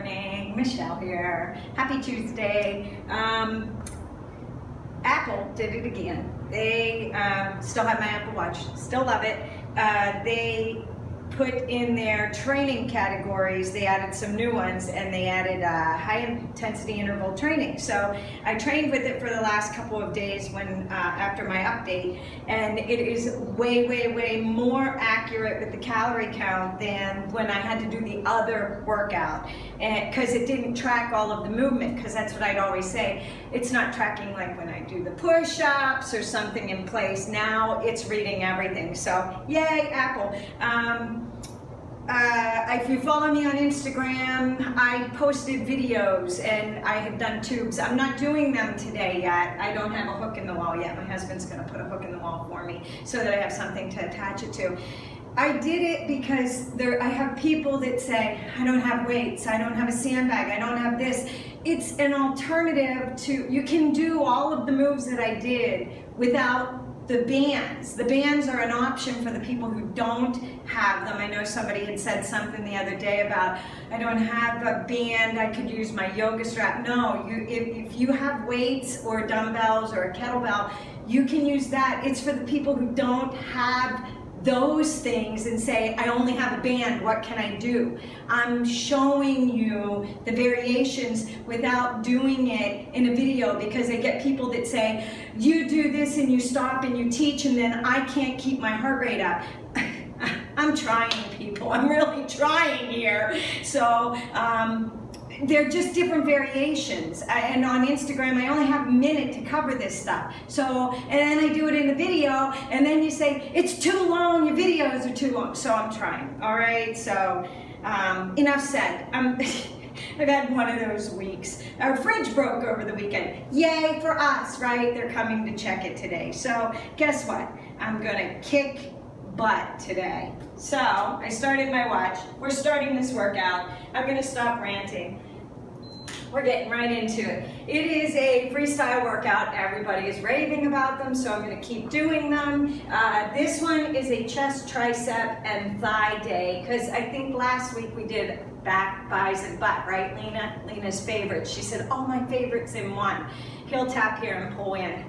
morning, Michelle here. Happy Tuesday. Apple did it again. They still have my Apple Watch, still love it. They put in their training categories, they added some new ones, and they added high intensity interval training. So I trained with it for the last couple of days when after my update, and it is way more accurate with the calorie count than when I had to do the other workout, because it didn't track all of the movement, because that's what I'd always say. It's not tracking like when I do the push-ups or something in place. Now it's reading everything. So yay, Apple. If you follow me on Instagram, I posted videos and I have done tubes. I'm not doing them today yet. I don't have a hook in the wall yet. My husband's going to put a hook in the wall for me so that I have something to attach it to. I did it because I have people that say, I don't have weights, I don't have a sandbag, I don't have this. It's an alternative to, you can do all of the moves that I did without the bands. The bands are an option for the people who don't have them. I know somebody had said something the other day about, I don't have a band, I could use my yoga strap. No, if you have weights or dumbbells or a kettlebell, you can use that. It's for the people who don't have those things and say, I only have a band, what can I do? I'm showing you the variations without doing it in a video, because I get people that say, you do this and you stop and you teach and then I can't keep my heart rate up. I'm trying, people, I'm really trying here. So, they're just different variations, and on Instagram I only have a minute to cover this stuff. So, and then I do it in a video, and then you say, it's too long, your videos are too long. So I'm trying, all right? So, enough said. I've had one of those weeks. Our fridge broke over the weekend. Yay for us, right? They're coming to check it today. So guess what? I'm gonna kick butt today. So I started my watch. We're starting this workout. I'm gonna stop ranting. We're getting right into it. It is a freestyle workout. Everybody is raving about them, so I'm gonna keep doing them. This one is a chest, tricep, and thigh day, because I think last week we did back, buys, and butt, right, Lena? Lena's favorite. She said, all my favorites in one. Heel tap here and pull in.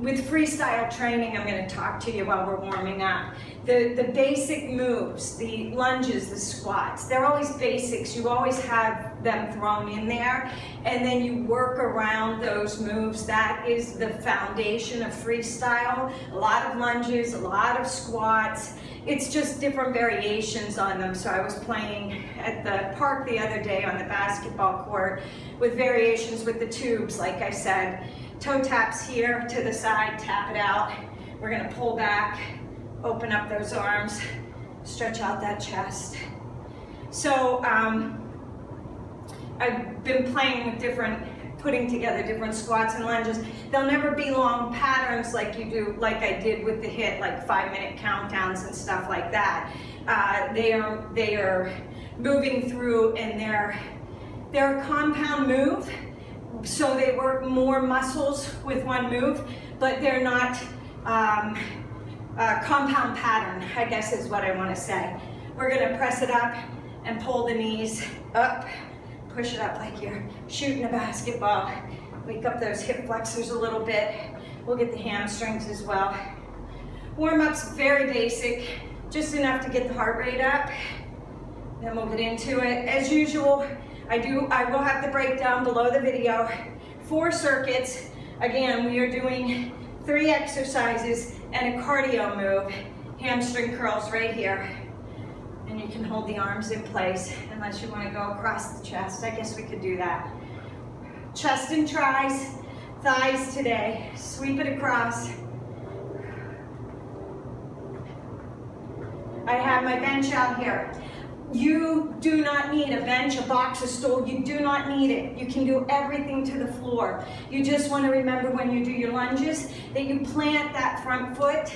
With freestyle training, I'm going to talk to you while we're warming up. The basic moves, the lunges, the squats, they're always basics. You always have them thrown in there, and then you work around those moves. That is the foundation of freestyle. A lot of lunges, a lot of squats. It's just different variations on them. So I was playing at the park the other day on the basketball court with variations with the tubes, like I said. Toe taps here to the side, tap it out. We're gonna pull back, open up those arms, stretch out that chest. So I've been playing with putting together different squats and lunges. They'll never be long patterns like you do, like I did with the HIIT, like 5-minute countdowns and stuff like that. They are moving through, and they're a compound move. So they work more muscles with one move, but they're not a compound pattern, I guess is what I want to say. We're going to press it up and pull the knees up, push it up like you're shooting a basketball. Wake up those hip flexors a little bit. We'll get the hamstrings as well. Warm-up's very basic, just enough to get the heart rate up. Then we'll get into it. As usual, I will have the breakdown below the video. 4 circuits. Again, we are doing 3 exercises and a cardio move. Hamstring curls right here. And you can hold the arms in place unless you want to go across the chest. I guess we could do that. Chest and tries, thighs today. Sweep it across. I have my bench out here. You do not need a bench, a box, a stool. You do not need it. You can do everything to the floor. You just want to remember when you do your lunges that you plant that front foot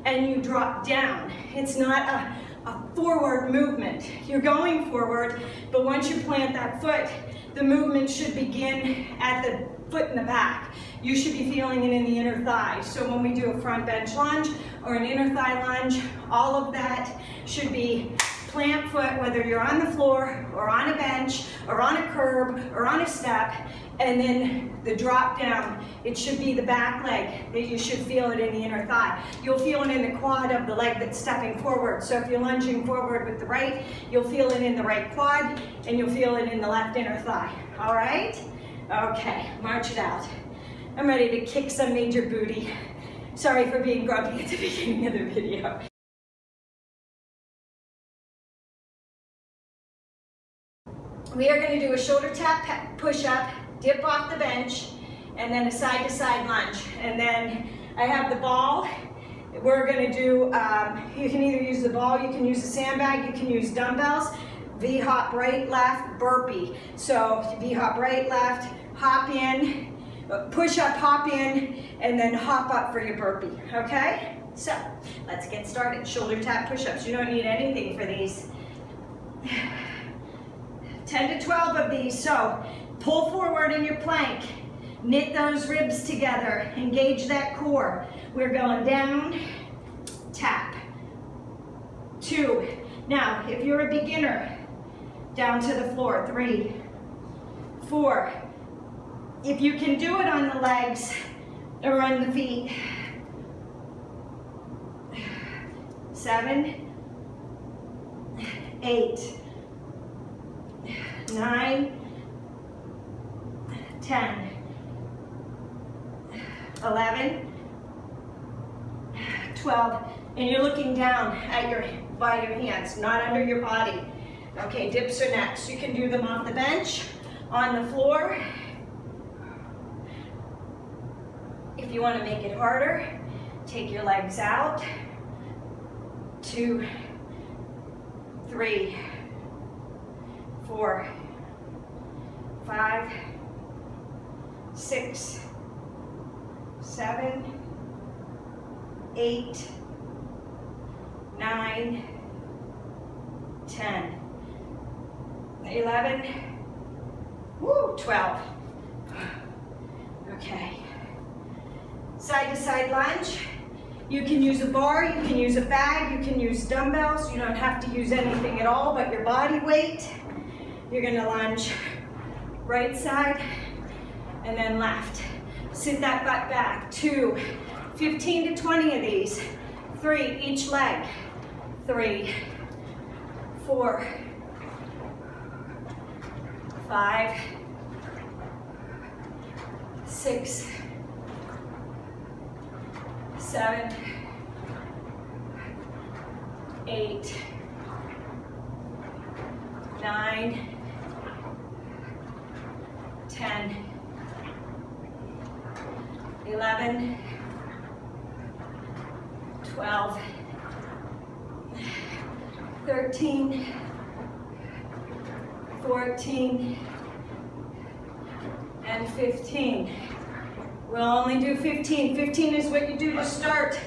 and you drop down. It's not a a forward movement. You're going forward, but once you plant that foot, the movement should begin at the foot in the back. You should be feeling it in the inner thigh. So when we do a front bench lunge or an inner thigh lunge, all of that should be plant foot, whether you're on the floor or on a bench or on a curb or on a step, and then the drop down, it should be the back leg that you should feel it in the inner thigh. You'll feel it in the quad of the leg that's stepping forward. So if you're lunging forward with the right, you'll feel it in the right quad and you'll feel it in the left inner thigh. All right? Okay, march it out. I'm ready to kick some major booty. Sorry for being grumpy at the beginning of the video. We are going to do a shoulder tap push-up, dip off the bench, and then a side-to-side lunge. And then I have the ball. We're going to do, you can either use the ball, you can use a sandbag, you can use dumbbells. V-hop right, left, burpee. So V-hop right, left, hop in, push-up, hop in, and then hop up for your burpee, okay? So let's get started. Shoulder tap push-ups. You don't need anything for these. 10 to 12 of these. So pull forward in your plank, knit those ribs together, engage that core. We're going down, tap, 2. Now, if you're a beginner, down to the floor, 3, 4. If you can do it on the legs or on the feet, 7, 8, 9, 10, 11, 12, and you're looking down at by your hands, not under your body. Okay, dips are next. You can do them off the bench, on the floor. If you want to make it harder, take your legs out. 2, 3, 4, 5, 6, 7, 8, 9, 10, 11, 12. Okay. Side to side lunge. You can use a bar, you can use a bag, you can use dumbbells. You don't have to use anything at all but your body weight. You're gonna lunge right side and then left. Sit that butt back. 2, 15 to 20 of these. 3, each leg. 3, 4, 5, 6, 7, 8, 9, 10, 11, 12, 13, 14, and 15. We'll only do 15. 15 is what you do to start.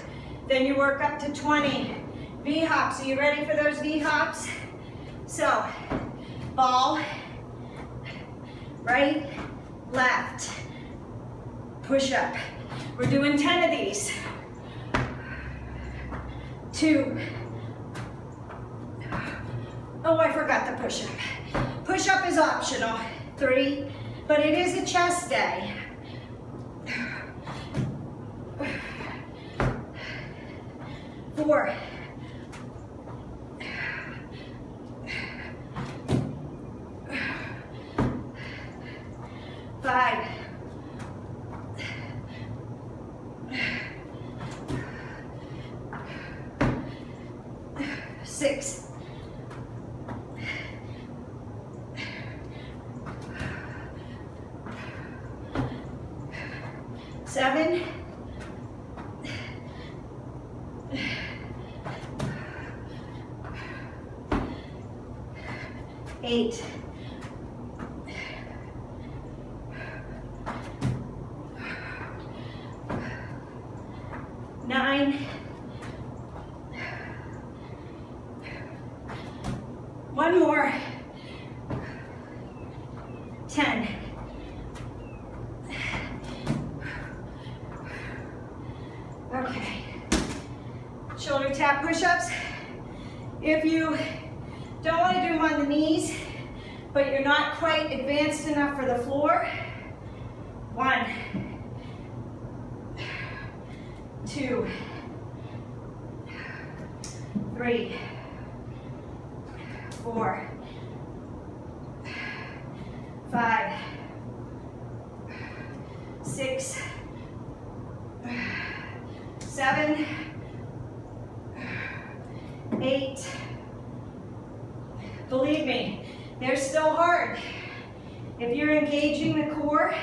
Then you work up to 20. V-hops. Are you ready for those V-hops? So, ball, right, left, push up. We're doing 10 of these. 2. Oh, I forgot the push-up. Push-up is optional. 3, but it is a chest day. 4, 5, 6, 7, 8, 9, 10. Okay. Shoulder tap push-ups. If you don't want to do them on the knees, but you're not quite advanced enough for the floor, 1, 2, 3, 4, 5, 6, 7, 8. Believe me, they're still hard. If you're engaging the core,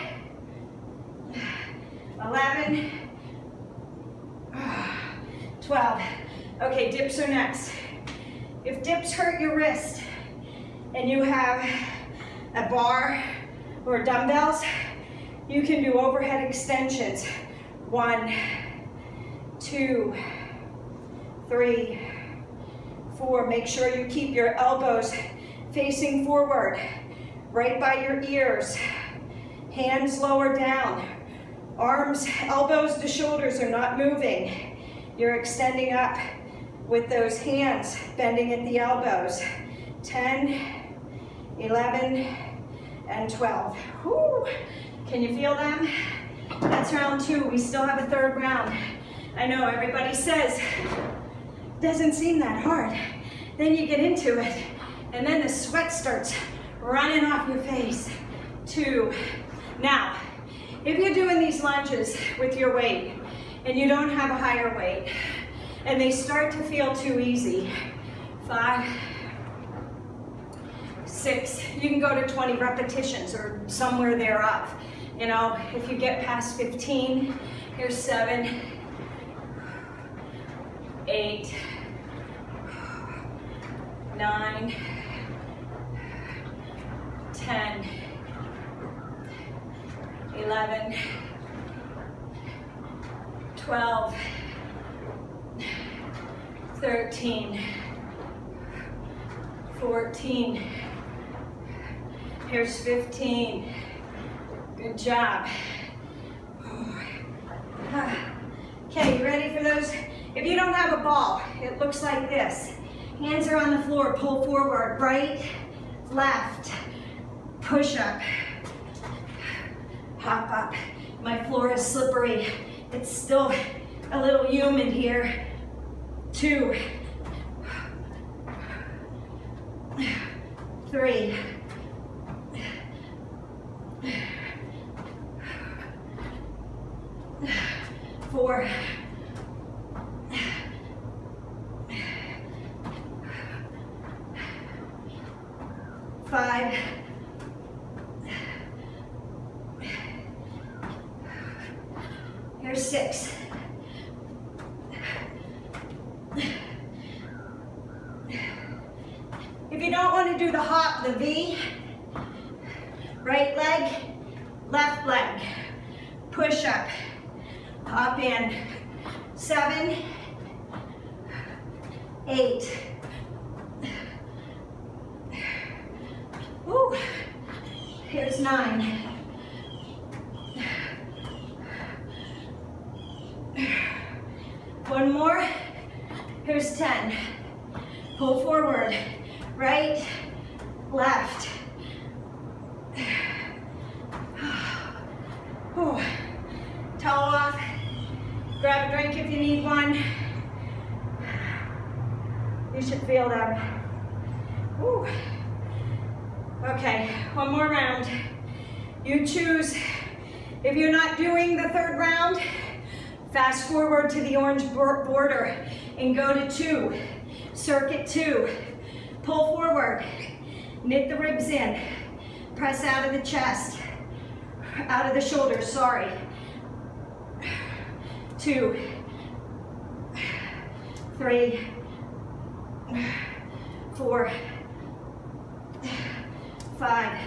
11, 12. Okay, dips are next. If dips hurt your wrist and you have a bar or dumbbells, you can do overhead extensions. 1, 2, 3, 4. Make sure you keep your elbows facing forward, right by your ears. Hands lower down. Arms, elbows to shoulders are not moving. You're extending up with those hands, bending at the elbows. 10, 11, and 12. Whew. Can you feel them? That's round 2. We still have a third round. I know everybody says, doesn't seem that hard. Then you get into it, and then the sweat starts running off your face. 2. Now, if you're doing these lunges with your weight, and you don't have a higher weight, and they start to feel too easy, 5, 6, you can go to 20 repetitions or somewhere there up. You know, if you get past 15, here's 7, 8, 9, 10, 11, 12, 13, 14, here's 15. Good job. Okay, you ready for those? If you don't have a ball, it looks like this. Hands are on the floor, pull forward, right, left, push up, hop up. My floor is slippery. It's still a little humid here. 2, 3, 4, 5, 6. If you don't want to do the hop, the V, right leg, left leg, push up, hop in. 7, 8. Woo. Here's 9. One more. Here's 10. Pull forward. Right, left. Towel off. Grab a drink if you need one. You should feel them. Woo. Okay, one more round. You choose. If you're not doing the third round, fast forward to the orange border and go to 2. Circuit 2. Pull forward. Knit the ribs in. Press out of the chest. Out of the shoulders, sorry. 2, 3, 4, 5.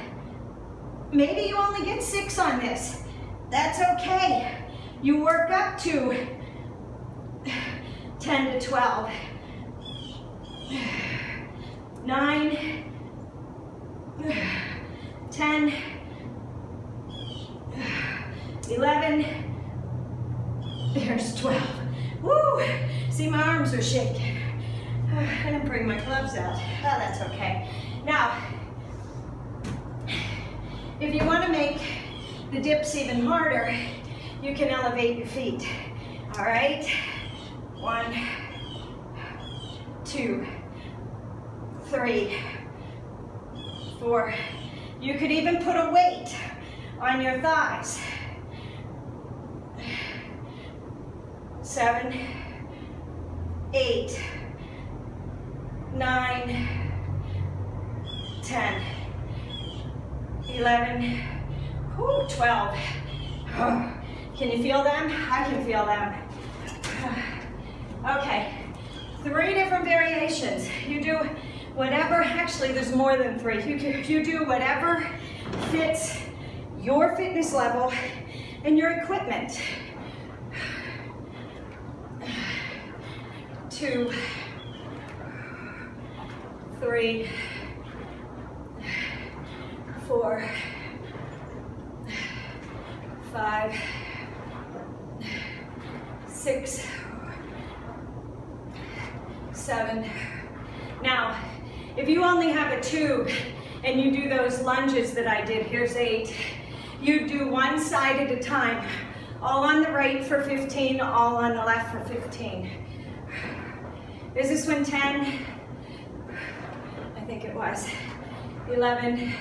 Maybe you only get 6 on this. That's okay. You work up to 10 to 12. 9, 10, 11. There's 12. Woo! See, my arms are shaking. I didn't bring my gloves out. Oh, that's okay. Now, if you want to make the dips even harder, you can elevate your feet. All right? 1, 2, 3, 4. You could even put a weight on your thighs. 7, 8, 9, 10, 11, 12. Can you feel them? I can feel them. Okay, 3 different variations. You do whatever, actually there's more than 3. You do whatever fits your fitness level and your equipment. 2, 3, 4, 5, 6, 7. Now, if you only have a tube and you do those lunges that I did, here's 8, you do one side at a time. All on the right for 15, all on the left for 15. Is this one 10? I think it was. 11,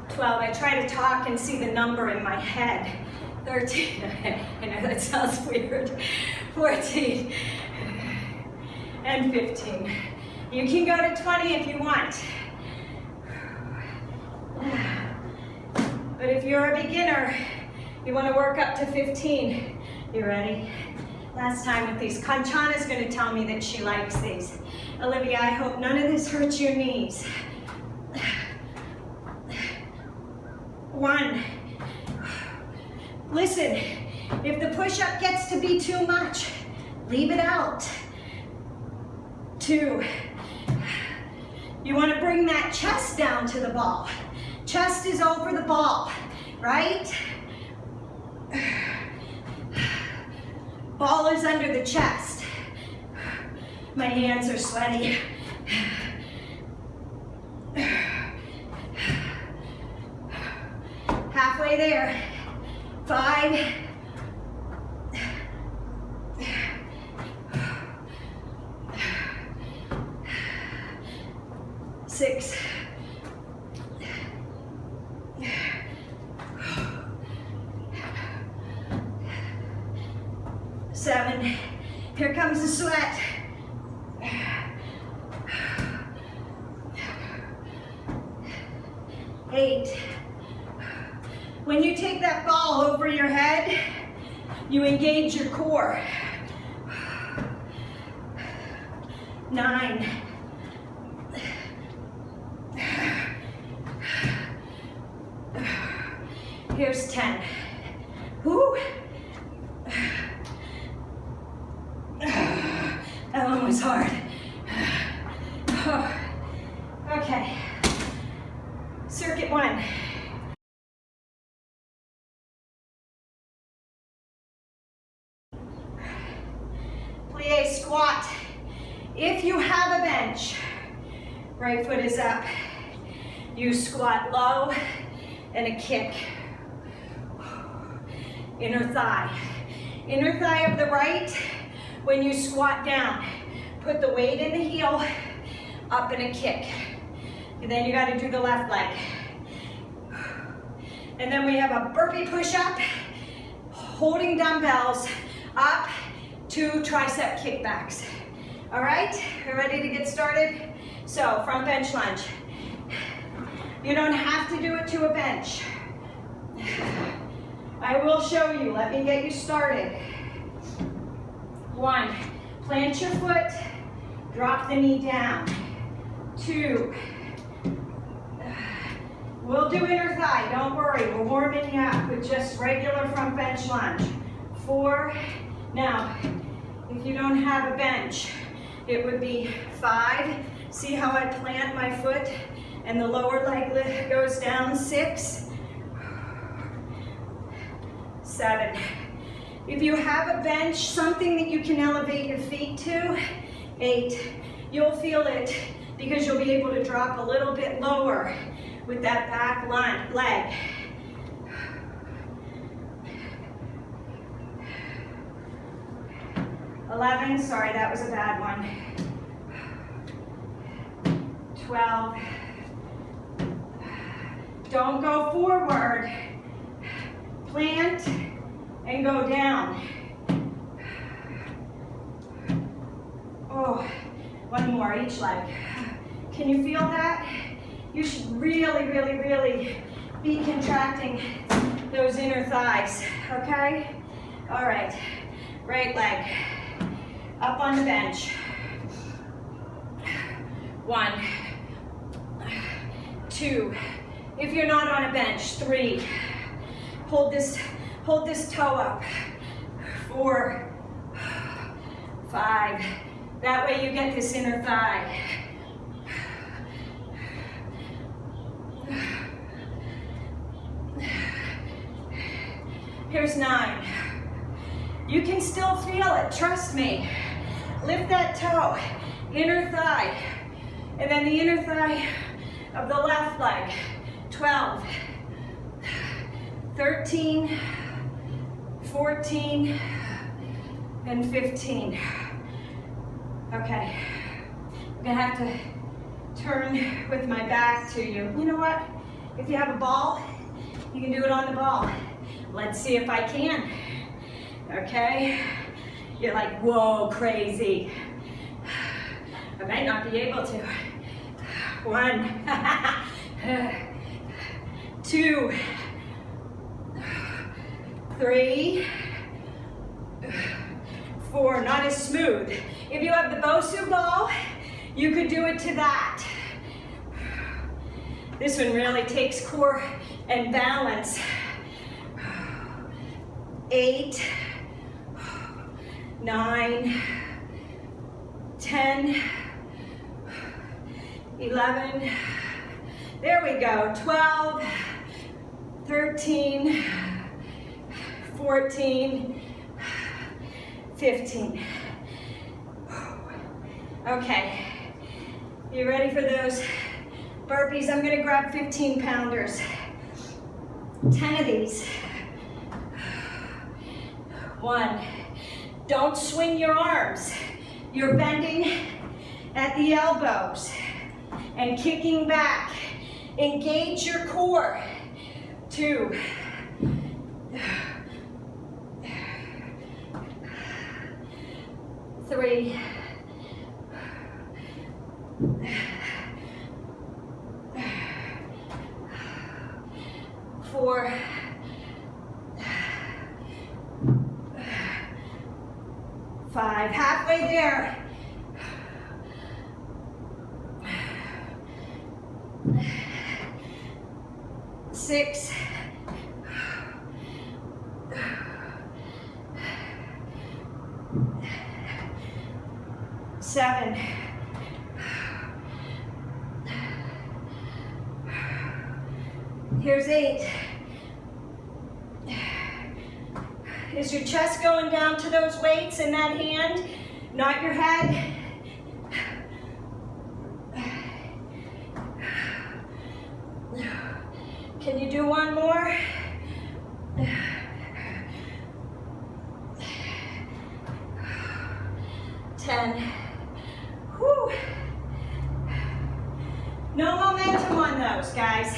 12. I try to talk and see the number in my head. 13. I know that sounds weird. 14. And 15. You can go to 20 if you want. But if you're a beginner, you want to work up to 15. You ready? Last time with these. Kanchana's going to tell me that she likes these. Olivia, I hope none of this hurts your knees. 1. Listen, if the push-up gets to be too much, leave it out. 2. You want to bring that chest down to the ball. Chest is over the ball, right? Ball is under the chest. My hands are sweaty. Halfway there. 5. 6. 7. Here comes the sweat. 8. When you take that ball over your head, you engage your core. 9. 10. Whoo. That one was hard. Okay. Circuit 1. Plie squat. If you have a bench, right foot is up. You squat low and a kick. Inner thigh. Inner thigh of the right, when you squat down, put the weight in the heel, up and a kick. And then you gotta do the left leg. And then we have a burpee push-up, holding dumbbells up, 2 tricep kickbacks. All right, we're ready to get started? So, front bench lunge. You don't have to do it to a bench. I will show you, let me get you started. 1, plant your foot, drop the knee down. 2, we'll do inner thigh, don't worry, we're warming you up with just regular front bench lunge. 4, now, if you don't have a bench, it would be 5. See how I plant my foot and the lower leg goes down? 6. 7. If you have a bench, something that you can elevate your feet to, 8. You'll feel it because you'll be able to drop a little bit lower with that back leg. 11, sorry, that was a bad one. 12. Don't go forward. Plant and go down. Oh, one more, each leg. Can you feel that? You should really, really, really be contracting those inner thighs, okay? All right, right leg, up on the bench. 1, 2, if you're not on a bench, 3, hold this toe up, 4, 5, that way you get this inner thigh. Here's 9. You can still feel it, trust me. Lift that toe, inner thigh, and then the inner thigh of the left leg. 12, 13, 14, and 15. Okay, I'm gonna have to turn with my back to you. You know what? If you have a ball, you can do it on the ball. Let's see if I can. Okay? You're like, whoa, crazy. I might not be able to. 1, 2, 3, 4, not as smooth. If you have the Bosu ball, you could do it to that. This one really takes core and balance. 8, 9, 10, 11, there we go, 12, 13, 14, 15. Okay, you ready for those burpees? I'm gonna grab 15 pounders, 10 of these. 1, don't swing your arms. You're bending at the elbows and kicking back. Engage your core. 2, 3, 4, 5, halfway there. 6, 7, 8. Is your chest going down to those weights in that hand, not your head? Can you do one more? 10. Whew. No momentum on those, guys.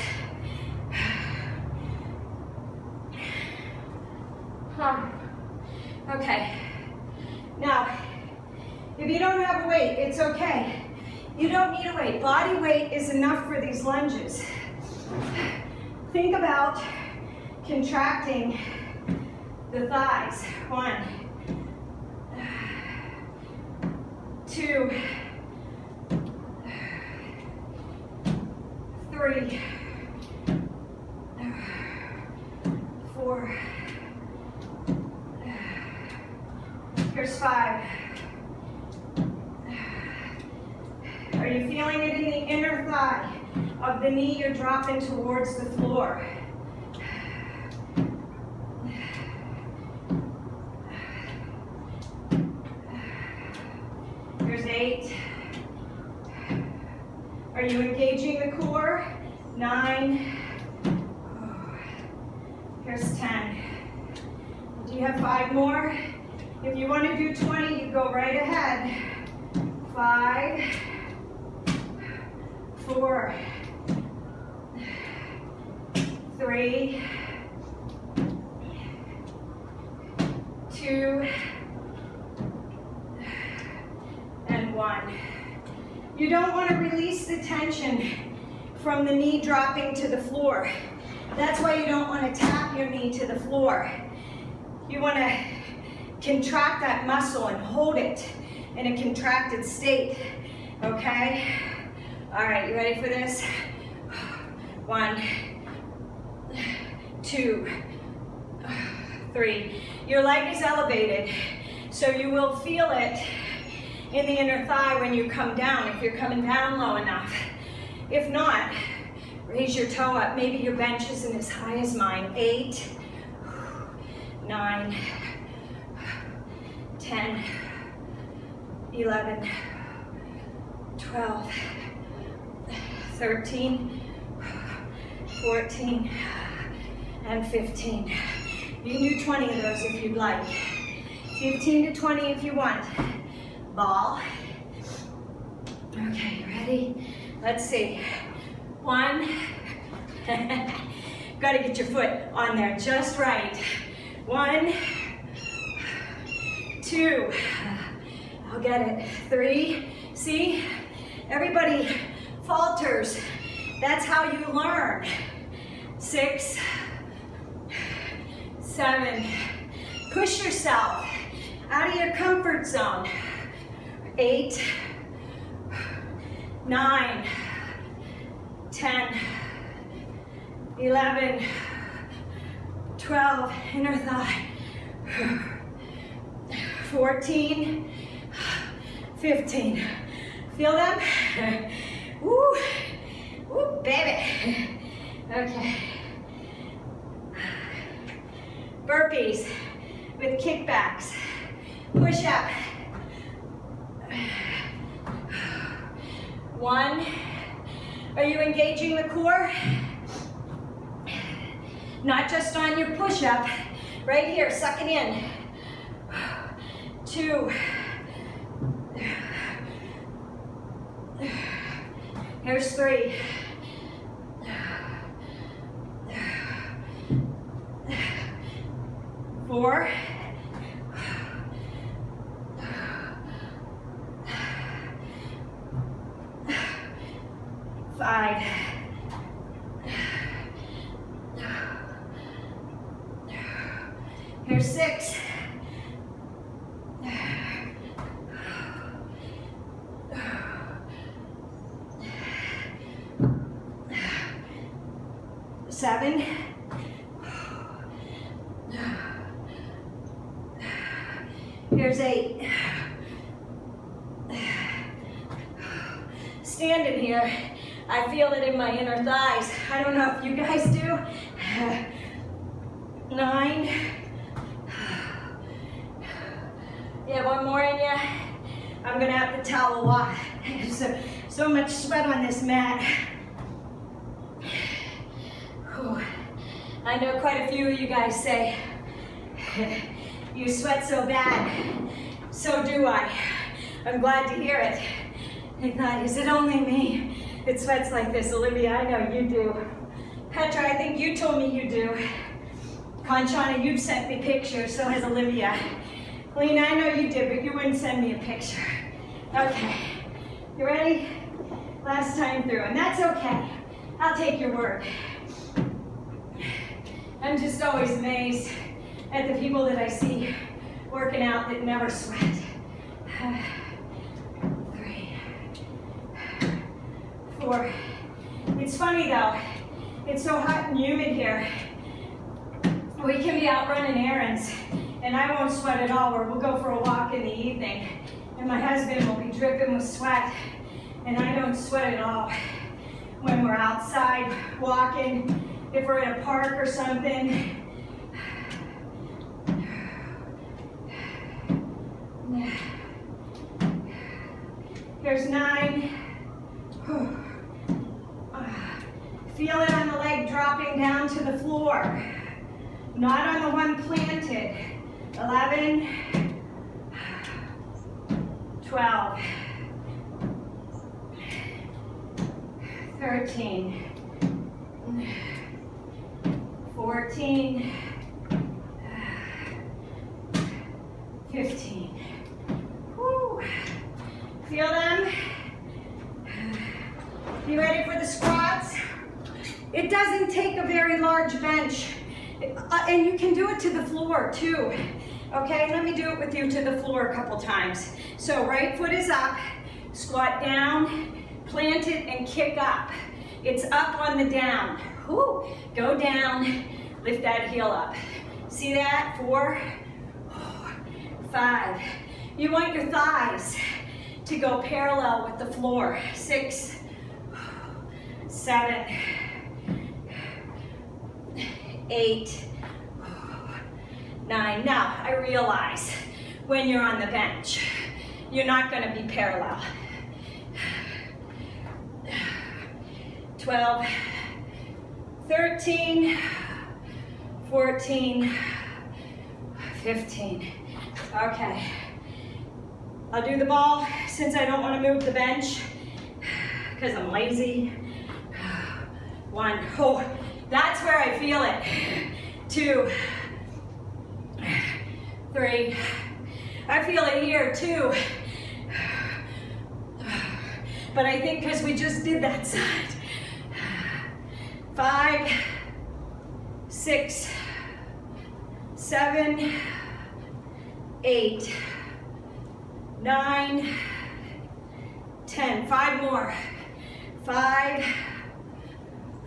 Okay. Now, if you don't have a weight, it's okay. You don't need a weight. Body weight is enough for these lunges. Think about contracting the thighs. 1, 2, 3, 4. Here's 5. Are you feeling it in the inner thigh of the knee you're dropping towards the floor? Are you engaging the core? 9. Here's 10. Do you have 5 more? If you want to do 20, you go right ahead. 5, 4, 3, 2, and 1. You don't want to release the tension from the knee dropping to the floor. That's why you don't want to tap your knee to the floor. You want to contract that muscle and hold it in a contracted state, okay? All right, you ready for this? 1, 2, 3. Your leg is elevated, so you will feel it in the inner thigh when you come down, if you're coming down low enough. If not, raise your toe up. Maybe your bench isn't as high as mine. 8, 9, 10, 11, 12, 13, 14, and 15. You can do 20 of those if you'd like. 15 to 20 if you want. Ball. Okay, ready? Let's see. 1. Gotta get your foot on there just right. 1, 2. I'll get it. 3. See? Everybody falters. That's how you learn. 6, 7. Push yourself out of your comfort zone. 8, 9, 10, 11, 12, inner thigh. 14, 15. Feel them? Woo, woo, baby. Okay. Burpees with kickbacks. Push up. 1. Are you engaging the core? Not just on your push-up. Right here, suck it in. 2. Here's 3. 4. 5. 6. 7. 8. Standing here, I feel it in my inner thighs. I don't know if you guys do. 9. Yeah, one more in you. I'm gonna have to towel off. So much sweat on this mat. Whew. I know quite a few of you guys say, you sweat so bad. So do I. I'm glad to hear it. I thought, is it only me that sweats like this? Olivia, I know you do. Petra, I think you told me you do. Conchana, you've sent me pictures, so has Olivia. Lena, I know you did, but you wouldn't send me a picture. Okay, you ready? Last time through, and that's okay. I'll take your word. I'm just always amazed at the people that I see working out that never sweat. 3, 4. It's funny though, it's so hot and humid here. We can be out running errands and I won't sweat at all, or we'll go for a walk in the evening and my husband will be dripping with sweat and I don't sweat at all. When we're outside walking, if we're at a park or something. Here's 9. Feel it on the leg dropping down to the floor, not on the one planted. 11, 12, 13, 14, 15. Woo. Feel them? You ready for the squats? It doesn't take a very large bench, and you can do it to the floor too. Okay, let me do it with you to the floor a couple times. So right foot is up, squat down, plant it and kick up. It's up on the down. Woo. Go down, lift that heel up. See that? 4, 5. You want your thighs to go parallel with the floor. 6, 7, 8, 9. Now, I realize when you're on the bench, you're not going to be parallel. 12, 13, 14, 15. Okay. I'll do the ball since I don't want to move the bench because I'm lazy. 1. Oh, that's where I feel it. 2, 3. I feel it here too. But I think because we just did that side. 5, 6, 7, 8, 9, 10. 5 more. 5,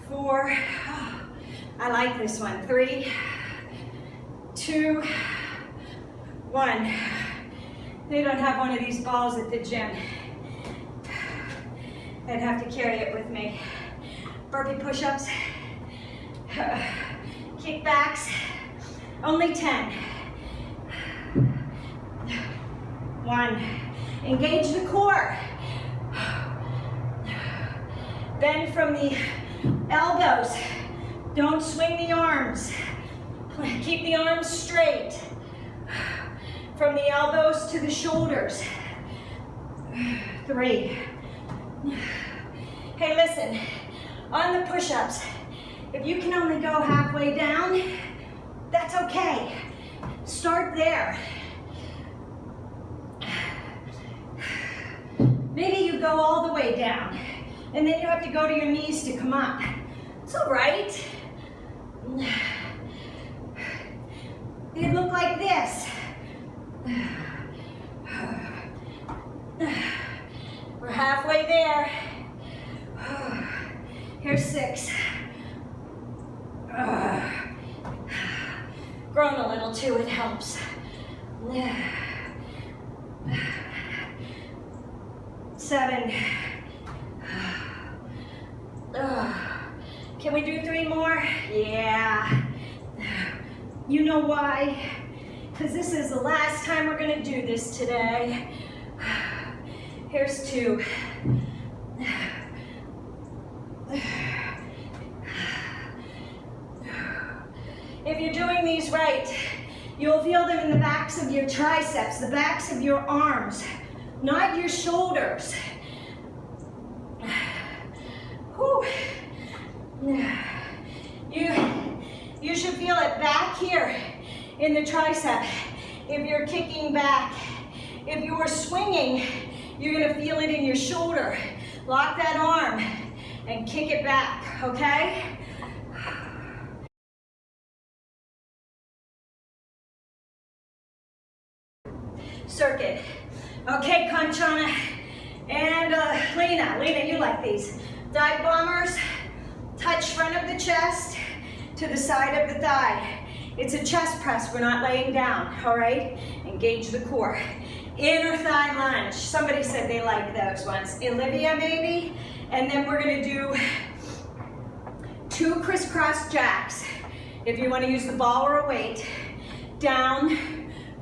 4. I like this one. 3, 2, 1. They don't have one of these balls at the gym. I'd have to carry it with me. Burpee push-ups, kickbacks, only 10. 1. Engage the core. Bend from the elbows. Don't swing the arms. Keep the arms straight. From the elbows to the shoulders. 3. Hey, listen, on the push-ups, if you can only go halfway down, that's okay. Start there. Maybe you go all the way down, and then you have to go to your knees to come up. It's all right. It'd look like this. We're halfway there. Here's 6. Grown a little too, it helps. 7. Can we do 3 more? Yeah. You know why? Because this is the last time we're going to do this today. Here's 2. If you're doing these right, you'll feel them in the backs of your triceps, the backs of your arms, not your shoulders. Whew. You should feel it back here in the tricep. If you're kicking back, if you're swinging, you're going to feel it in your shoulder. Lock that arm and kick it back, okay? Circuit. Okay, Conchana and Lena, you like these. Dive bombers, touch front of the chest to the side of the thigh. It's a chest press, we're not laying down, all right? Engage the core. Inner thigh lunge. Somebody said they like those ones. Olivia, maybe? And then we're gonna do 2 crisscross jacks. If you wanna use the ball or a weight, down,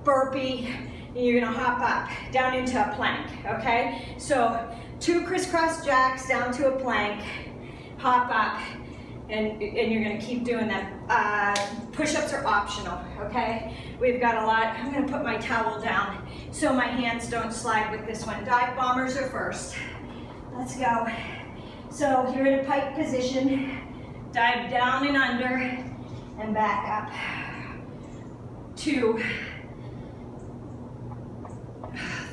burpee, and you're gonna hop up, down into a plank, okay? So 2 crisscross jacks down to a plank, hop up, and you're gonna keep doing them. Push-ups are optional, okay? We've got a lot. I'm gonna put my towel down so my hands don't slide with this one. Dive bombers are first. Let's go. So you're in a pike position. Dive down and under and back up. 2,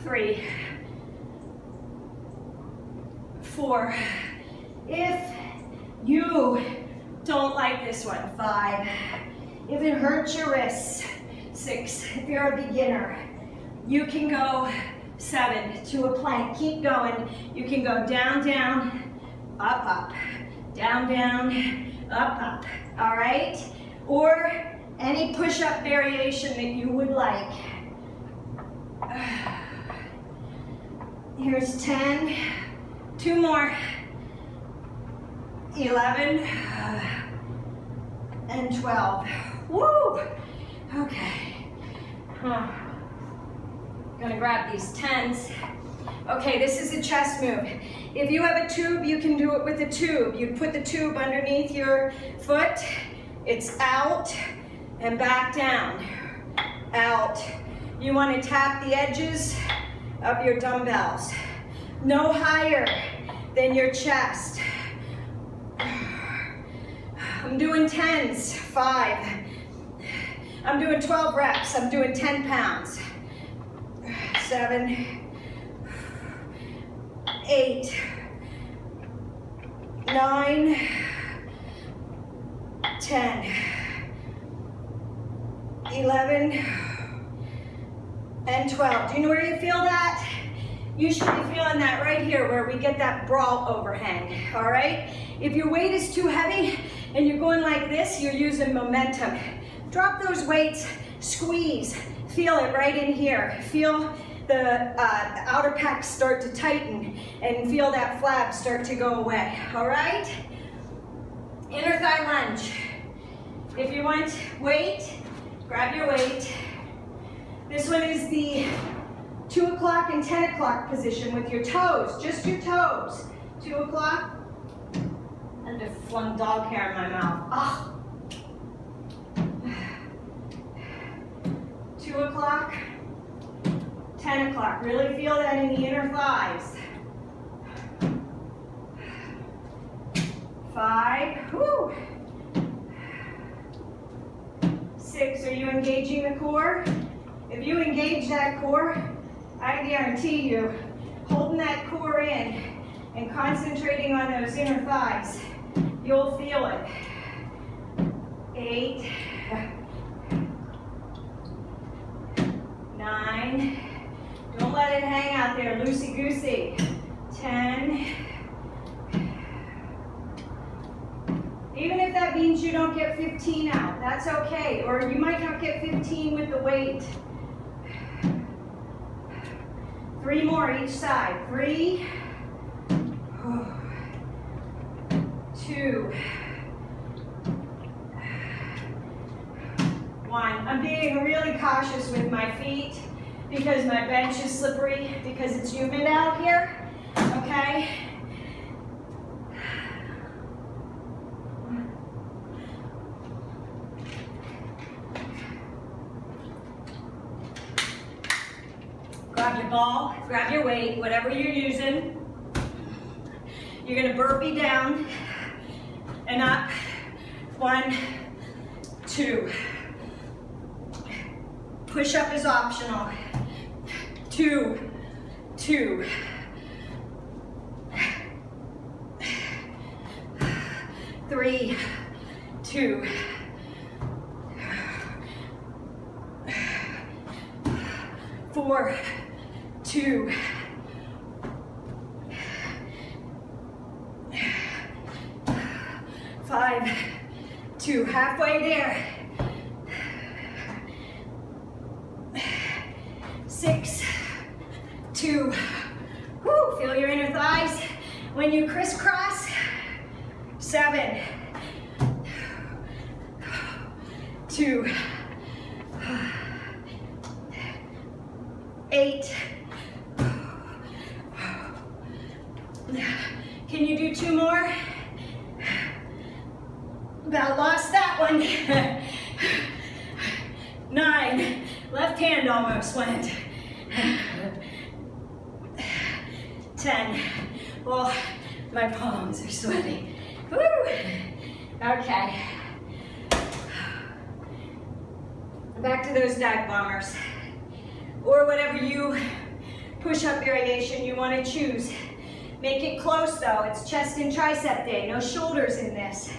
3, 4. If you don't like this one, 5. If it hurts your wrists, 6. If you're a beginner, you can go 7 to a plank. Keep going. You can go down, down, up, up, down, down, up, up. All right? Or any push-up variation that you would like. Here's 10. 2 more. 11 and 12. Woo! Okay. Gonna grab these 10s. Okay, this is a chest move. If you have a tube, you can do it with a tube. You put the tube underneath your foot. It's out and back down. Out. You want to tap the edges of your dumbbells. No higher than your chest. I'm doing 10s, 5. I'm doing 12 reps. I'm doing 10 pounds. 7, 8, 9, 10, 11, and 12. Do you know where you feel that? You should be feeling that right here where we get that brawl overhang, all right? If your weight is too heavy and you're going like this, you're using momentum. Drop those weights, squeeze, feel it right in here. Feel the outer pecs start to tighten and feel that flab start to go away, all right? Inner thigh lunge. If you want weight, grab your weight. This one is the 2 o'clock and 10 o'clock position with your toes, just your toes. 2 o'clock, and just flung dog hair in my mouth. Ah. 2 o'clock, 10 o'clock. Really feel that in the inner thighs. 5, whoo. 6, are you engaging the core? If you engage that core, I guarantee you, holding that core in and concentrating on those inner thighs, you'll feel it. 8, 9, don't let it hang out there, loosey-goosey. 10, even if that means you don't get 15 out, that's okay, or you might not get 15 with the weight. 3 more each side. 3, 2, 1. I'm being really cautious with my feet because my bench is slippery because it's humid out here, okay? Grab your ball, grab your weight, whatever you're using. You're gonna burpee down and up. 1, 2. Push up is optional. 2, 2. 3, 2. 4, 2. 5, 2. Halfway there. 6, 2. Woo, feel your inner thighs. When you crisscross, 7, 2, 8. Can you do 2 more? About lost that one. 9. Left hand almost went. 10. Oh, my palms are sweaty. Woo! Okay. Back to those dive bombers. Or whatever you push-up variation you want to choose. Make it close though. It's chest and tricep day. No shoulders in this.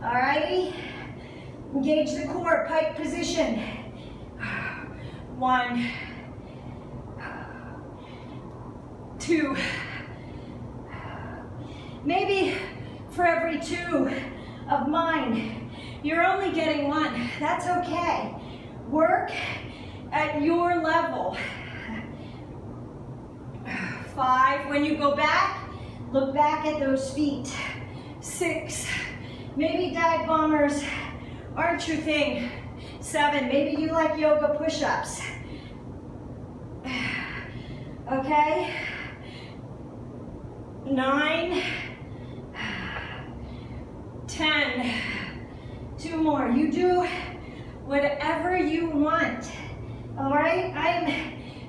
Alrighty? Engage the core, pike position. 1, 2. Maybe for every 2 of mine, you're only getting 1. That's okay. Work at your level. 5. When you go back, look back at those feet. 6. Maybe dive bombers aren't your thing. 7. Maybe you like yoga push-ups. Okay? 9. 10. 2 more. You do whatever you want. All right? I'm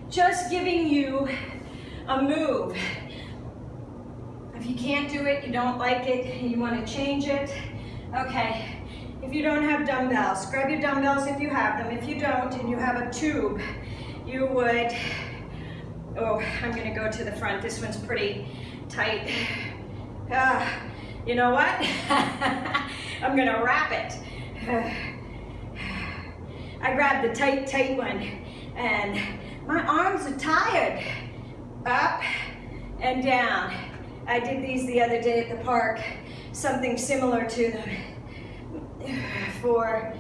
just giving you a move. If you can't do it, you don't like it, you want to change it, okay. If you don't have dumbbells, grab your dumbbells if you have them. If you don't and you have a tube, you would, oh, I'm going to go to the front. This one's pretty tight. You know what? I'm going to wrap it. I grabbed the tight one, and my arms are tired. Up and down. I did these the other day at the park, something similar to them. 4,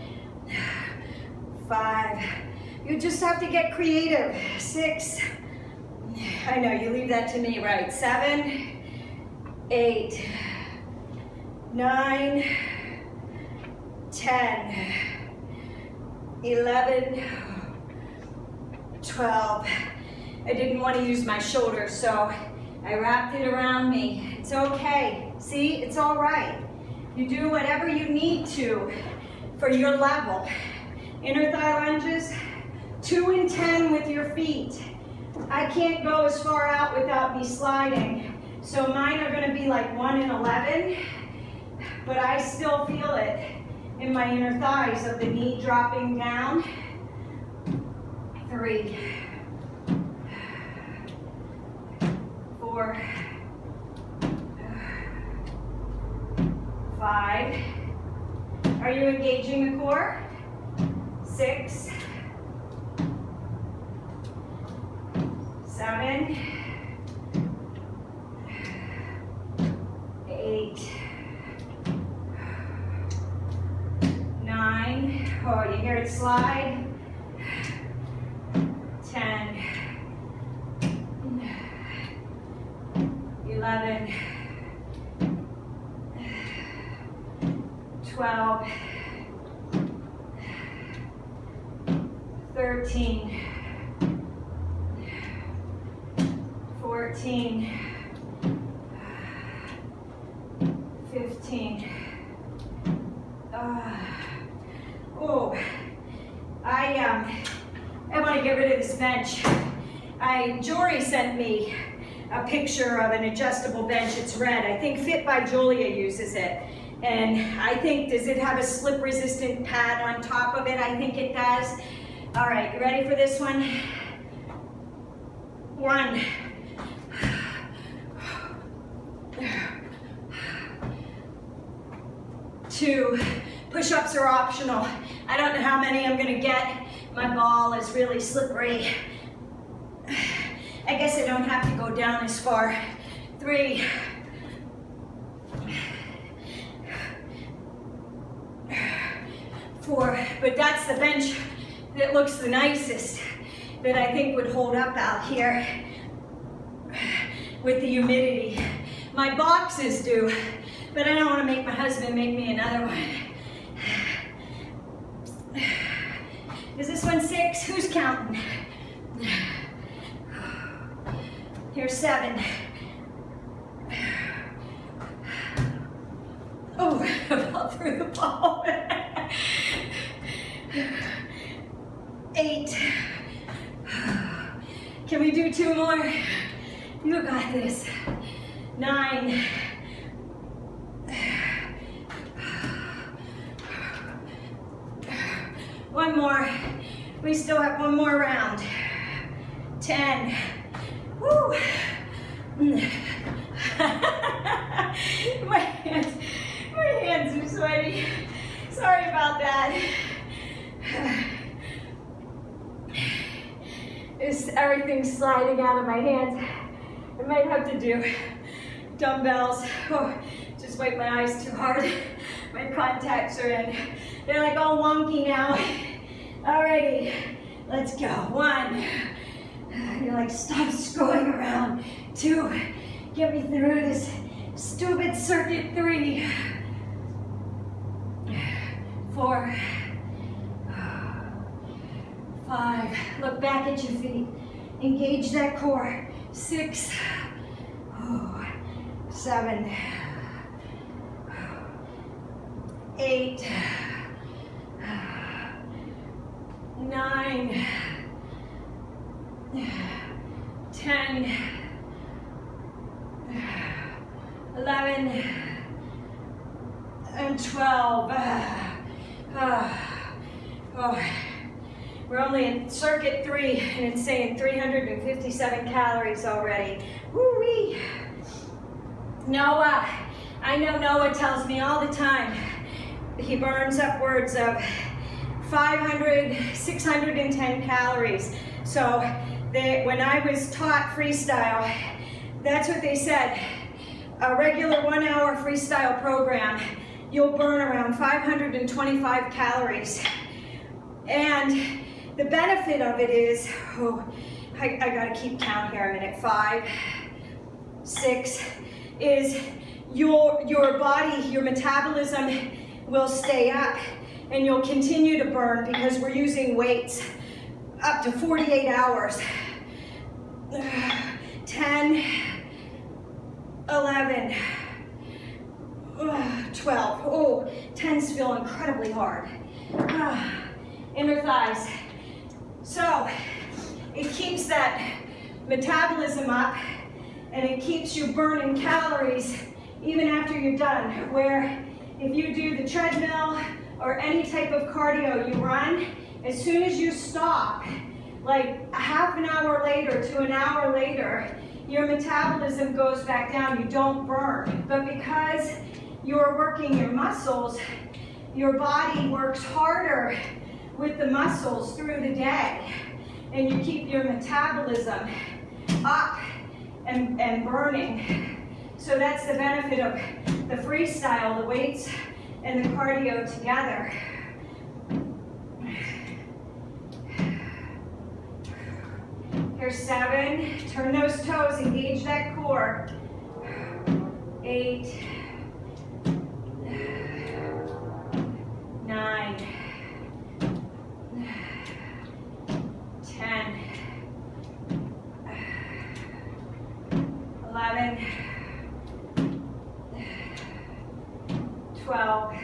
5. You just have to get creative. 6. I know, you leave that to me, right? 7, 8, 9, 10, 11, 12. I didn't want to use my shoulders, so I wrapped it around me. It's okay. See, it's all right. You do whatever you need to for your level. Inner thigh lunges, 2 and 10 with your feet. I can't go as far out without me sliding. So mine are going to be like 1 and 11, but I still feel it in my inner thighs of the knee dropping down. 3, 4, 5. Are you engaging the core? 6, 7, 8, 9. Oh, you hear it slide. 10, 11, 12, 13, 14, 15. Oh, I want to get rid of this bench. Jory sent me a picture of an adjustable bench. It's red. I think Fit by Julia uses it. And I think, does it have a slip resistant pad on top of it? I think it does. All right, you ready for this one? 1. 2. Push-ups are optional. I don't know how many I'm gonna get. My ball is really slippery. I guess I don't have to go down as far. 3. 4, but that's the bench that looks the nicest, that I think would hold up out here with the humidity. My boxes do, but I don't want to make my husband make me another one. Is this one 6? Who's counting? Here's 7. Oh, about through the ball. 8. Can we do 2 more? You got this. 9. 1 more. We still have 1 more round. 10. Woo. My hands are sweaty. Sorry about that. Everything's sliding out of my hands. I might have to do dumbbells. Oh, just wipe my eyes too hard. My contacts are in. They're like all wonky now. Alrighty, let's go. 1. You're like, stop scrolling around. 2. Get me through this stupid circuit. 3. 4. 5. Look back at your feet. Engage that core. 6. 7. 8. 9. 10. 11. And 12. We're only in circuit 3, and it's saying 357 calories already. Woo-wee. Noah, I know Noah tells me all the time, he burns upwards of 500, 610 calories. So when I was taught freestyle, that's what they said. A regular 1 hour freestyle program, you'll burn around 525 calories. And the benefit of it is, I gotta keep count here a minute, 5, 6, is your body, your metabolism will stay up and you'll continue to burn because we're using weights up to 48 hours. 10, 11, 12. Oh, 10's feel incredibly hard. Inner thighs. So it keeps that metabolism up and it keeps you burning calories even after you're done. Where if you do the treadmill or any type of cardio you run, as soon as you stop, like a half an hour later to an hour later, your metabolism goes back down, you don't burn. But because you're working your muscles, your body works harder with the muscles through the day, and you keep your metabolism up and burning. So that's the benefit of the freestyle, the weights and the cardio together. Here's 7, turn those toes, engage that core. 8, 9, 10, 11, 12,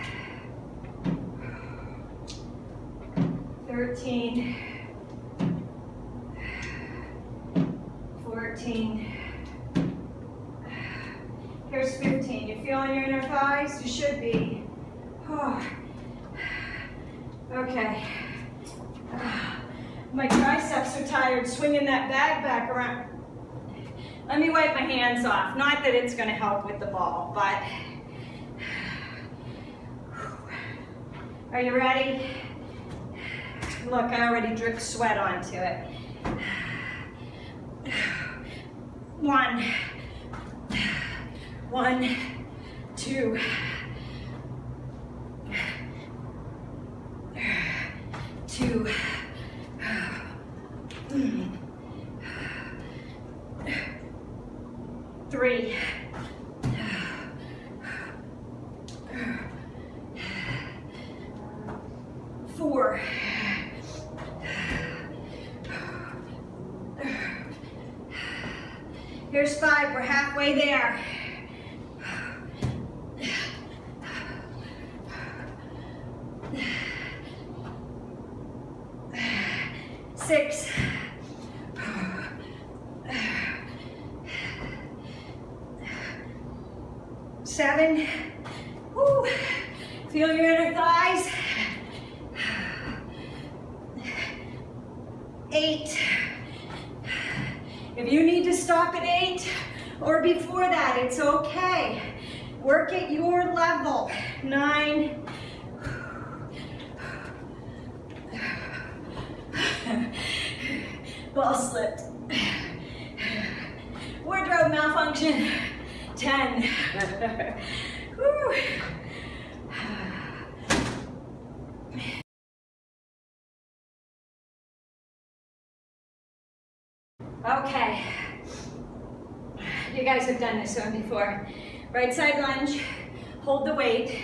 13, 14, here's 15. You feeling your inner thighs? You should be. Oh. Okay. My triceps are tired swinging that bag back around. Let me wipe my hands off. Not that it's going to help with the ball, but are you ready? Look, I already dripped sweat onto it. 1, 2, 2, 3, 4, 'Here's 5, we're halfway there. 6, 7, woo. Feel your inner thighs, 8, if you need to stop at 8 or before that, it's okay. Work at your level, 9, ball slipped, wardrobe malfunction, 10, woo. Okay, you guys have done this one before. Right side lunge, hold the weight,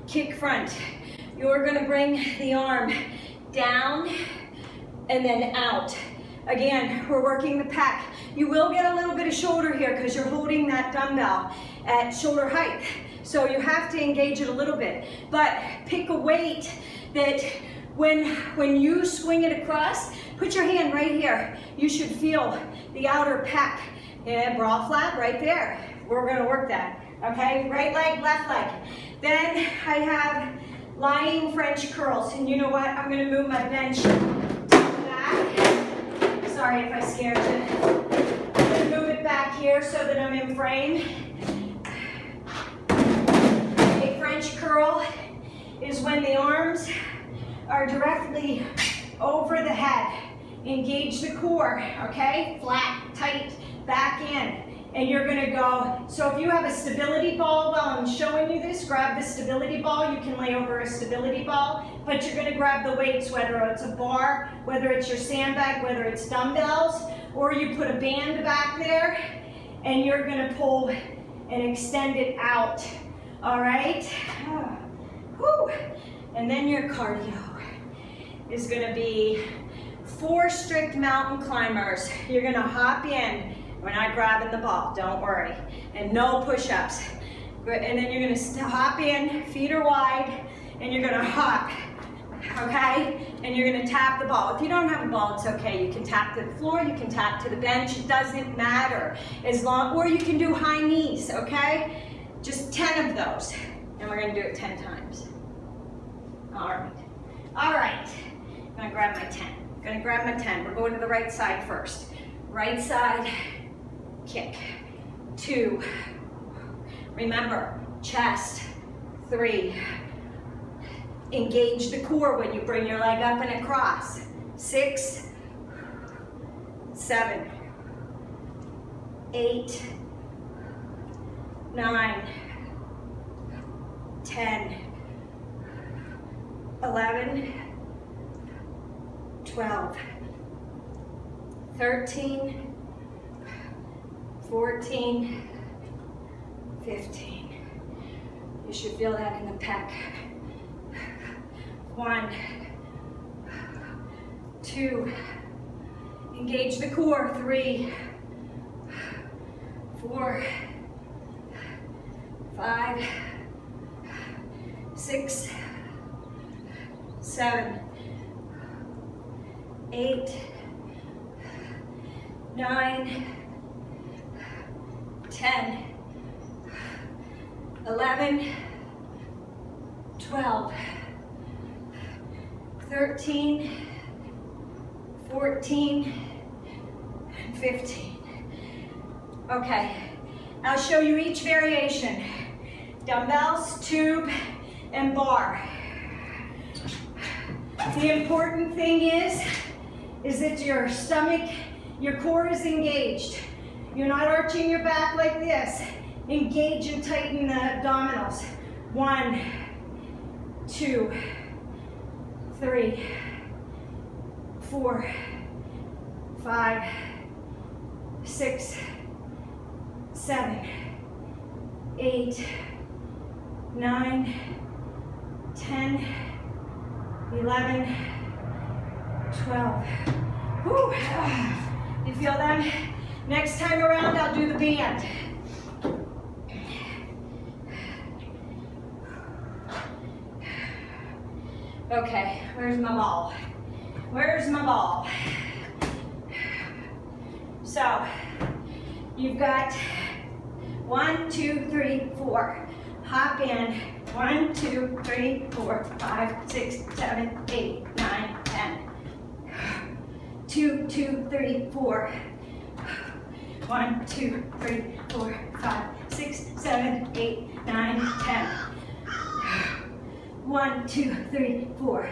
kick front. You're gonna bring the arm down and then out. Again, we're working the pec. You will get a little bit of shoulder here because you're holding that dumbbell at shoulder height. So you have to engage it a little bit. But pick a weight that when you swing it across, put your hand right here. You should feel the outer pec. Yeah, bra flap right there. We're gonna work that, okay? Right leg, left leg. Then I have lying French curls. And you know what? I'm gonna move my bench back. Sorry if I scared you. I'm gonna move it back here so that I'm in frame. A French curl is when the arms are directly over the head. Engage the core, okay? Flat, tight, back in. And you're gonna go, so if you have a stability ball while I'm showing you this, grab the stability ball. You can lay over a stability ball, but you're gonna grab the weights, whether it's a bar, whether it's your sandbag, whether it's dumbbells, or you put a band back there, and you're gonna pull and extend it out, all right? Whew. And then your cardio is gonna be 4 strict mountain climbers. You're gonna hop in. We're not grabbing the ball, don't worry. And no push-ups. And then you're gonna hop in, feet are wide, and you're gonna hop, okay? And you're gonna tap the ball. If you don't have a ball, it's okay. You can tap to the floor, you can tap to the bench, it doesn't matter. As long, or you can do high knees, okay? Just 10 of those. And we're gonna do it 10 times. All right. All right. I'm gonna grab my 10. Gonna grab my 10. We're going to the right side first. Right side, kick. 2. Remember, chest. 3. Engage the core when you bring your leg up and across. 6. 7. 8. 9. 10. 11. 12, 13, 14, 15. You should feel that in the pec. 1, 2, engage the core. 3, 4, 5, 6, 7, 8, 9, 10, 11, 12, 13, 14, and 15. Okay, I'll show you each variation. Dumbbells, tube, and bar. The important thing is that your stomach, your core is engaged. You're not arching your back like this. Engage and tighten the abdominals. 1, 2, 3, 4, 5, 6, 7, 8, 9, 10, 11, 12. Whew. You feel them? Next time around, I'll do the band. Okay, where's my ball? Where's my ball? So you've got 1, 2, 3, 4. Hop in. 1, 2, 3, 4, 5, 6, 7, 8, 9, 10. 2, 2, 3, 4. 1, 2, 3, 4, 5, 6, 7, 8, 9, 10. 1, 2, 3, 4.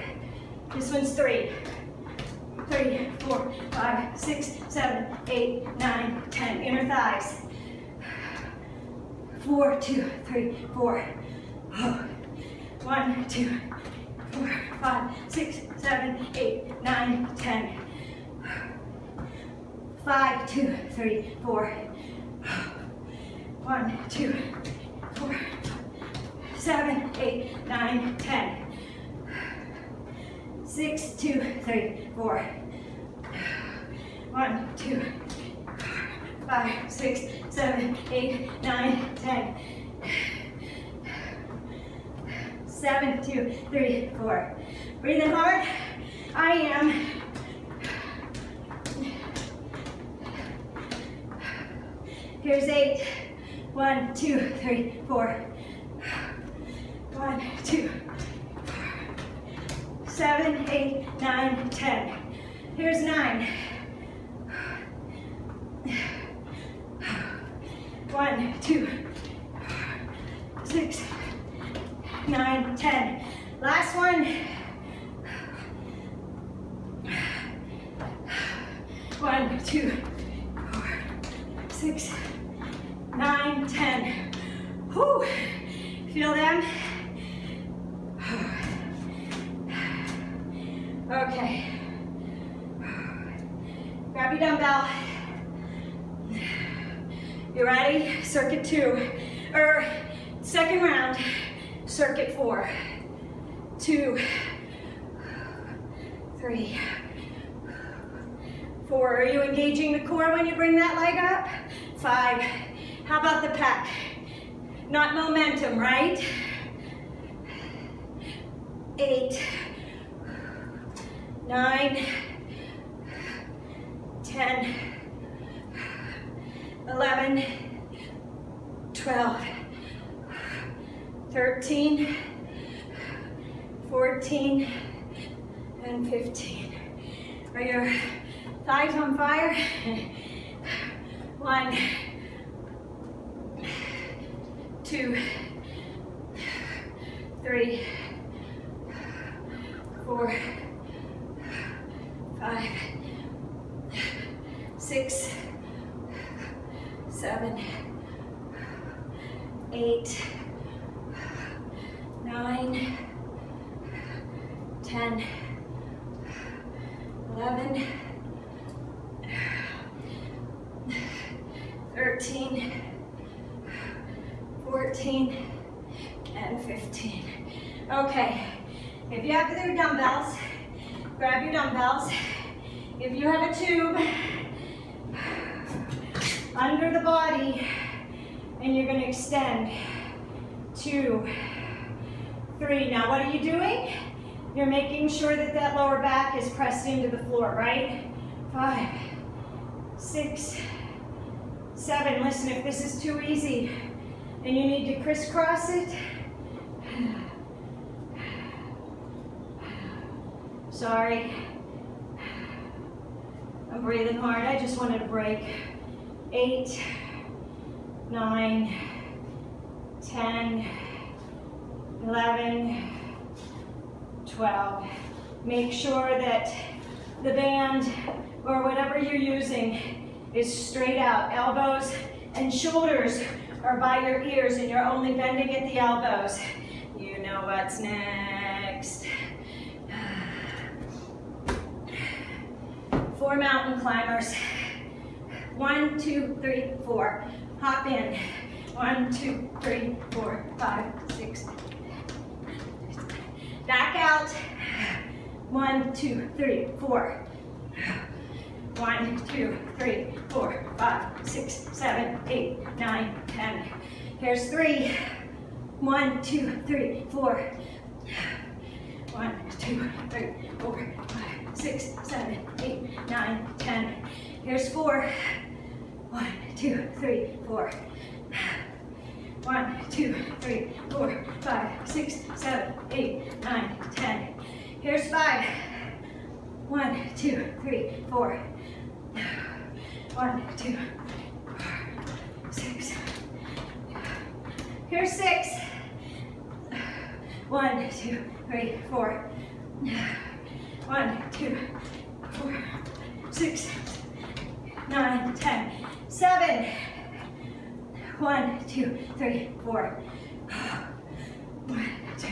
This one's 3. 3, 4, 5, 6, 7, 8, 9, 10. Inner thighs. 4, 2, 3, 4. 1, 2, 4, 5, 6, 7, 8, 9, 10. 5, 2, 3, 4. 1, 2, 4, 7, 8, 9, 10. 6, 2, 3, 4. 1, 2, 5, 6, 7, 8, 9, 10. 7, 2, 3, 4. Breathing hard. I am. Here's 8. 1, 2, 3, 4. 1, 2, 7, 8, 9, 10. Here's 9. 1, 2, 6, 9, 10. Last one. 1, 2, 4, 6, 9, 10. Whew. Feel them? Okay. Grab your dumbbell. You ready? Circuit 2. Second round. Circuit 4. 2, 3, 4. Are you engaging the core when you bring that leg up? 5. How about the pec? Not momentum, right? 8, 9, 10, 11, 12, 13, 14, and 15. Are your thighs on fire? 1, 2, 3, 4, 5, 6, 7, 8, 9, 10, 11, 13, 14, and 15. Okay, if you have your dumbbells, grab your dumbbells. If you have a tube under the body, and you're going to extend. 2, 3. Now what are you doing? You're making sure that that lower back is pressed into the floor, right? 5, 6, 7. Listen, if this is too easy and you need to crisscross it, sorry. I'm breathing hard. I just wanted a break. 8, 9, 10, 11, 12. Make sure that the band or whatever you're using is straight out. Elbows and shoulders are by your ears and you're only bending at the elbows. You know what's next. 4 mountain climbers. 1, 2, 3, 4. Hop in. 1, 2, 3, 4, 5, 6. Back out. 1, 2, 3, 4. 1, 2, 3, 4, 5, 6, 7, 8, 9, 10. Here's 3. 1, 2, 3, 4. 1, 2, 3, 4, 5, 6, 6, 7, 8, 9, 10. Here's 4. 1, 2, 3, 4. 1, 2, 3, 4, 5, 6, 7, 8, 9, 10. Here's 5. 1, 2, 3, 4. 1, 2, 4, 6. Here's 6. 1, 2, 3, 4. 1, 2, 4, 6, 9, 10. 7. 1, 2, 3, 4. 1, 2.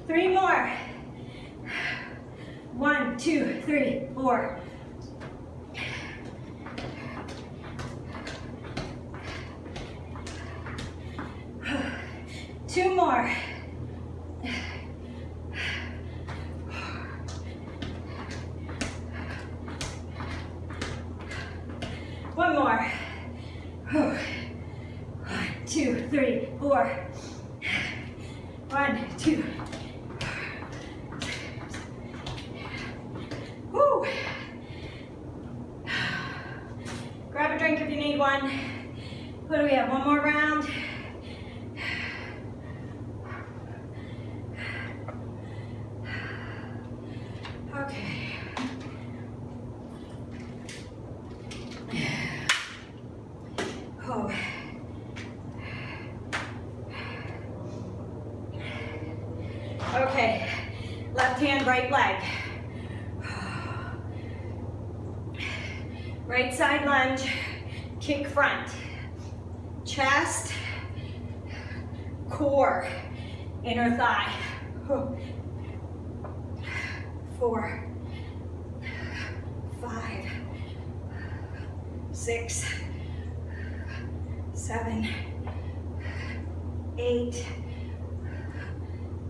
3 more. 1, 2, 3, 4. 2 more. 1 more. 1, 2, 3, 4. 1, 2. Woo. Grab a drink if you need one. What do we have? 1 more round. Okay. Oh. Okay. Left hand, right leg. Right side lunge, kick front. Chest, core, inner thigh. 4, 5, 6, 7, 8,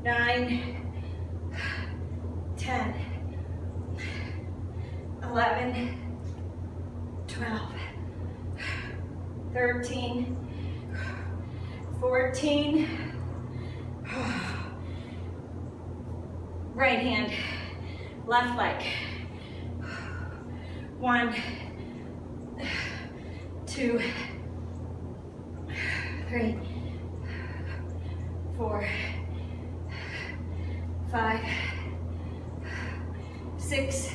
9, 10, 11, 12, 13, 14. Right hand, left leg. 1, 2, 3, 4, 5, 6,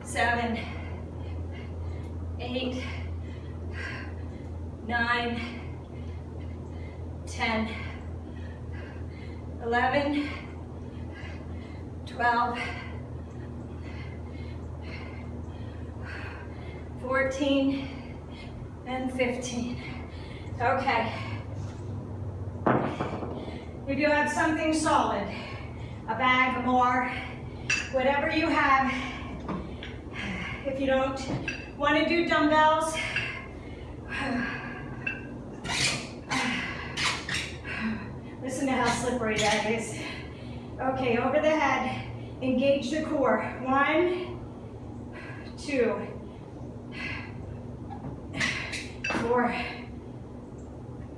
7, 8, 9, 10, 11, 12, 14, and 15. Okay. If you have something solid, a bag, a bar, whatever you have, if you don't want to do dumbbells, listen to how slippery that is. Okay, over the head, engage the core. 1, 2, 4,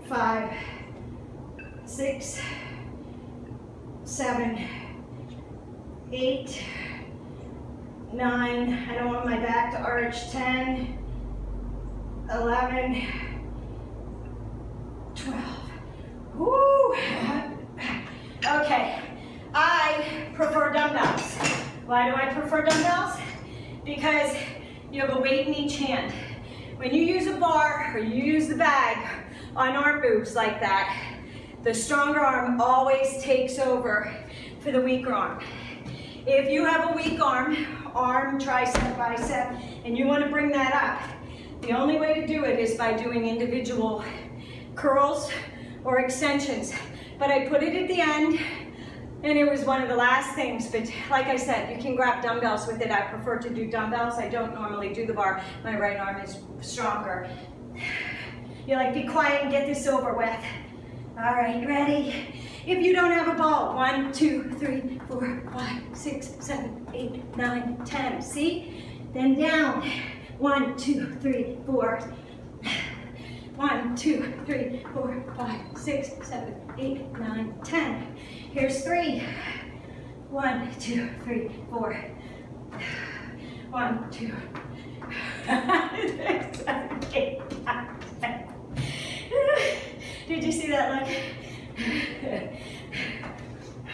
5, 6, 7, 8, 9. I don't want my back to arch. 10, 11, 12. Woo! Okay, I prefer dumbbells. Why do I prefer dumbbells? Because you have a weight in each hand. When you use a bar or you use the bag on arm moves like that, the stronger arm always takes over for the weaker arm. If you have a weak arm, tricep, bicep, and you want to bring that up, the only way to do it is by doing individual curls or extensions. But I put it at the end, and it was one of the last things. But like I said, you can grab dumbbells with it. I prefer to do dumbbells. I don't normally do the bar. My right arm is stronger. You're like, be quiet and get this over with. All right, ready? If you don't have a ball, 1, 2, 3, 4, 5, 6, 7, 8, 9, 10. See? Then down. 1, 2, 3, 4. 1, 2, 3, 4, 5, 6, 7, 8, 9, 10. Here's 3. 1, 2, 3, 4. 1, 2, 6, 7, 8, 9, 10. Did you see that look?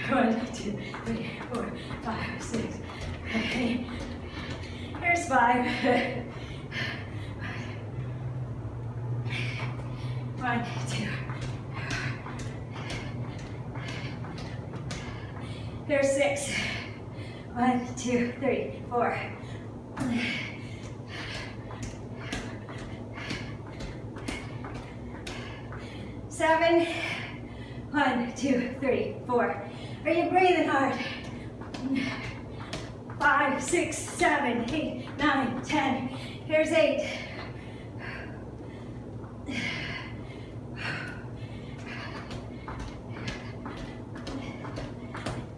1, 2, 3, 4, 5, 6. Okay. Here's 5. 1, 2. Here's 6. 1, 2, 3, 4. 7. 1, 2, 3, 4. Are you breathing hard? 5, 6, 7, 8, 9, 10. Here's 8.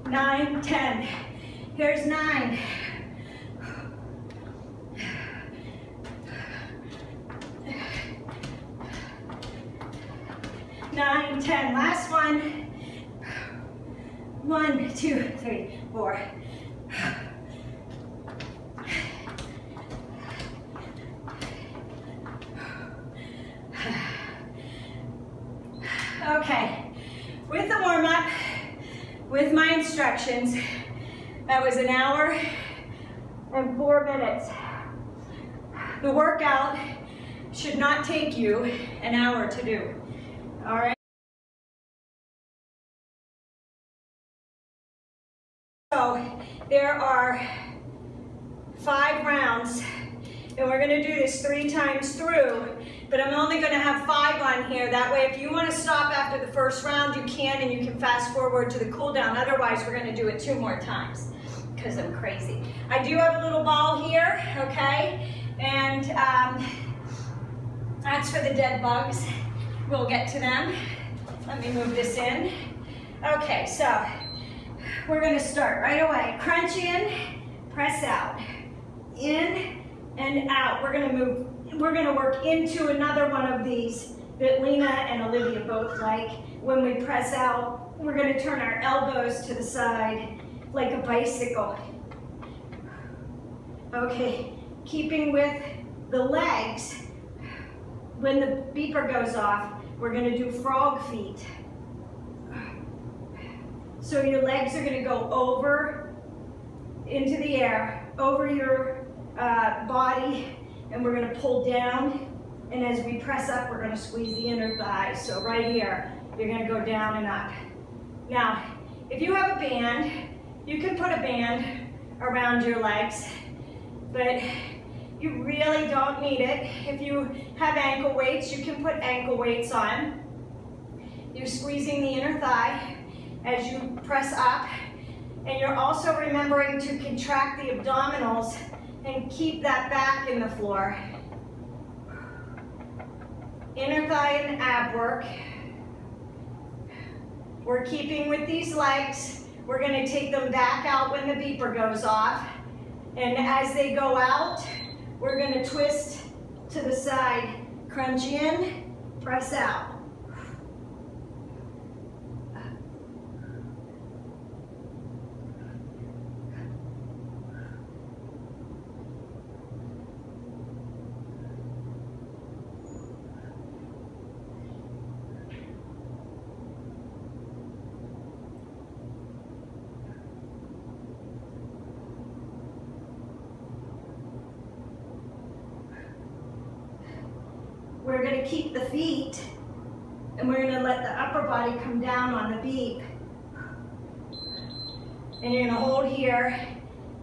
9, 10. Here's 9. 9, 10. Last one. 1, 2, 3, 4. Okay, with the warm-up, with my instructions, that was 1 hour and 4 minutes. The workout should not take you an hour to do, all right? So there are 5 rounds, and we're going to do this 3 times through, but I'm only going to have 5 on here. That way, if you want to stop after the first round, you can, and you can fast forward to the cool down. Otherwise, we're going to do it 2 more times because I'm crazy. I do have a little ball here, okay? And that's for the dead bugs. We'll get to them. Let me move this in. Okay, so we're going to start right away. Crunch in, press out. In and out. We're going to move. We're going to work into another one of these that Lena and Olivia both like. When we press out, we're going to turn our elbows to the side like a bicycle. Okay, keeping with the legs. When the beeper goes off, we're going to do frog feet. So your legs are going to go over into the air, over your body, and we're going to pull down. And as we press up, we're going to squeeze the inner thighs. So right here, you're going to go down and up. Now, if you have a band, you can put a band around your legs, but you really don't need it. If you have ankle weights, you can put ankle weights on. You're squeezing the inner thigh as you press up, and you're also remembering to contract the abdominals and keep that back in the floor. Inner thigh and ab work. We're keeping with these legs. We're going to take them back out when the beeper goes off, and as they go out, we're going to twist to the side, crunch in, press out. We're going to keep the feet, and we're going to let the upper body come down on the beep. And you're going to hold here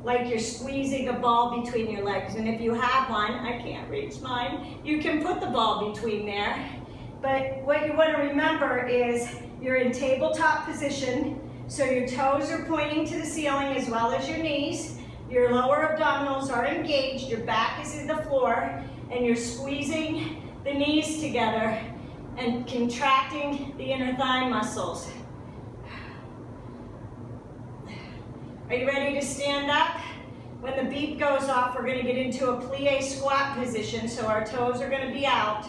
like you're squeezing a ball between your legs. And if you have one, I can't reach mine, you can put the ball between there. But what you want to remember is you're in tabletop position, so your toes are pointing to the ceiling as well as your knees. Your lower abdominals are engaged, your back is in the floor, and you're squeezing the knees together and contracting the inner thigh muscles. Are you ready to stand up? When the beep goes off, we're going to get into a plie squat position, so our toes are going to be out.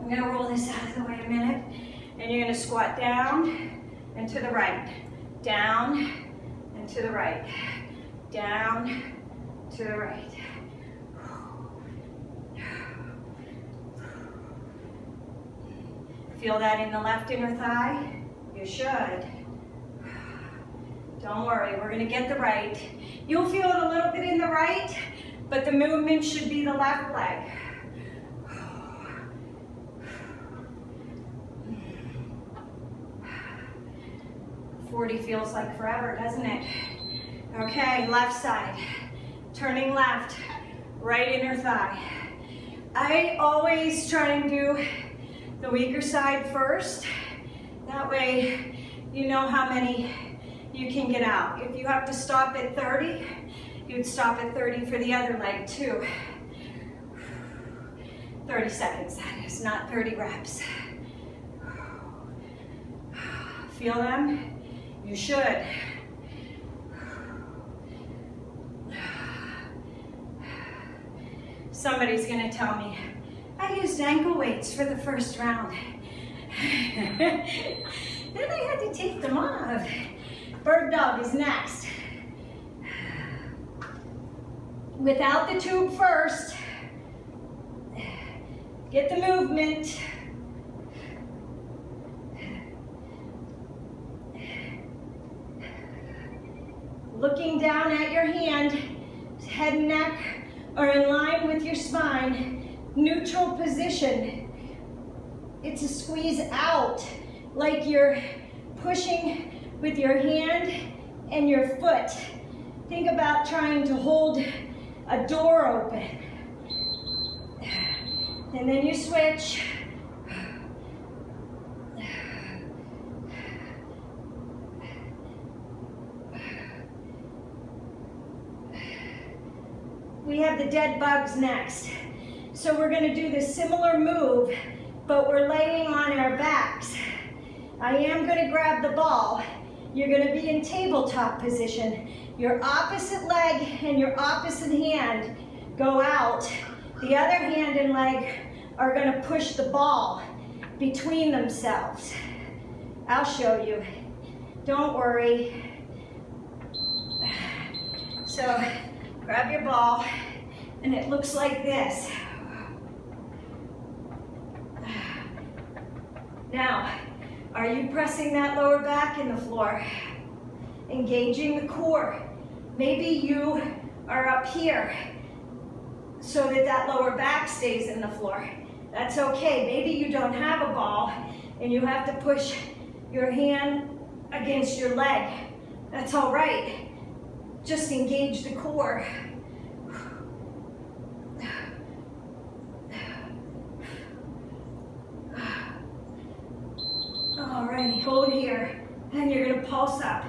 I'm going to roll this out of the way a minute. And you're going to squat down and to the right. Down and to the right. Down to the right. Feel that in the left inner thigh? You should. Don't worry, we're going to get the right. You'll feel it a little bit in the right, but the movement should be the left leg. 40 feels like forever, doesn't it? Okay, left side. Turning left, right inner thigh. I always try and do the weaker side first. That way you know how many you can get out. If you have to stop at 30, you'd stop at 30 for the other leg too. 30 seconds, that is, not 30 reps. Feel them? You should. Somebody's gonna tell me, I used ankle weights for the first round. Then I had to take them off. Bird dog is next. Without the tube first, get the movement. Looking down at your hand, head and neck are in line with your spine. Neutral position. It's a squeeze out, like you're pushing with your hand and your foot. Think about trying to hold a door open. And then you switch. We have the dead bugs next. So we're going to do the similar move, but we're laying on our backs. I am going to grab the ball. You're going to be in tabletop position. Your opposite leg and your opposite hand go out. The other hand and leg are going to push the ball between themselves. I'll show you. Don't worry. So grab your ball, and it looks like this. Now, are you pressing that lower back in the floor? Engaging the core. Maybe you are up here so that that lower back stays in the floor. That's okay. Maybe you don't have a ball and you have to push your hand against your leg. That's all right. Just engage the core. Alrighty, hold here, and you're gonna pulse up.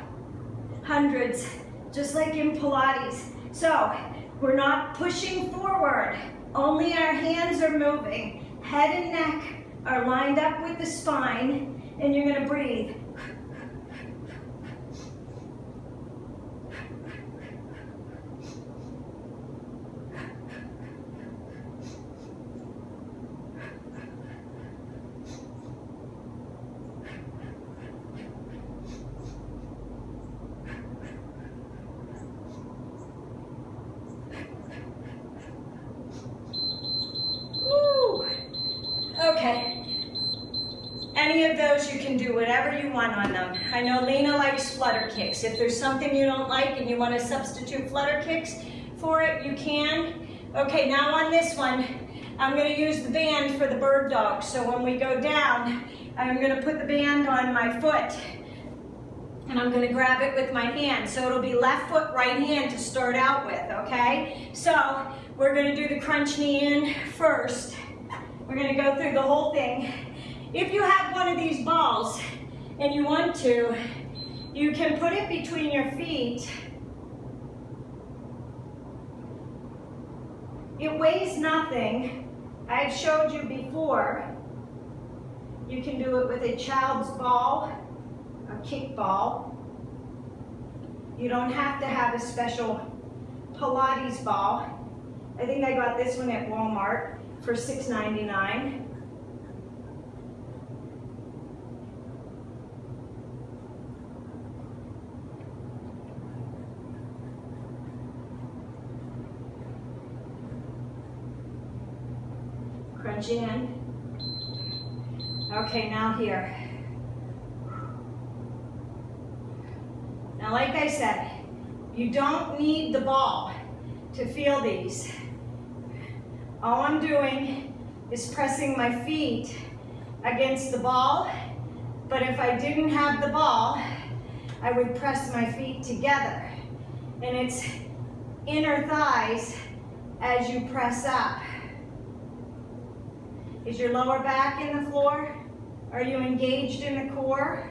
Hundreds, just like in Pilates. So, we're not pushing forward, only our hands are moving. Head and neck are lined up with the spine, and you're gonna breathe. Okay, any of those you can do whatever you want on them. I know Lena likes flutter kicks. If there's something you don't like and you want to substitute flutter kicks for it, you can. Okay, now on this one, I'm going to use the band for the bird dog. So when we go down, I'm going to put the band on my foot and I'm going to grab it with my hand. So it'll be left foot, right hand to start out with, okay? So we're going to do the crunch knee in first. We're going to go through the whole thing. If you have one of these balls and you want to, you can put it between your feet. It weighs nothing. I've showed you before. You can do it with a child's ball, a kick ball. You don't have to have a special Pilates ball. I think I got this one at Walmart for $6.99. Crunch in. Okay, now here. Now, like I said, you don't need the ball to feel these. All I'm doing is pressing my feet against the ball, but if I didn't have the ball, I would press my feet together. And it's inner thighs as you press up. Is your lower back in the floor? Are you engaged in the core?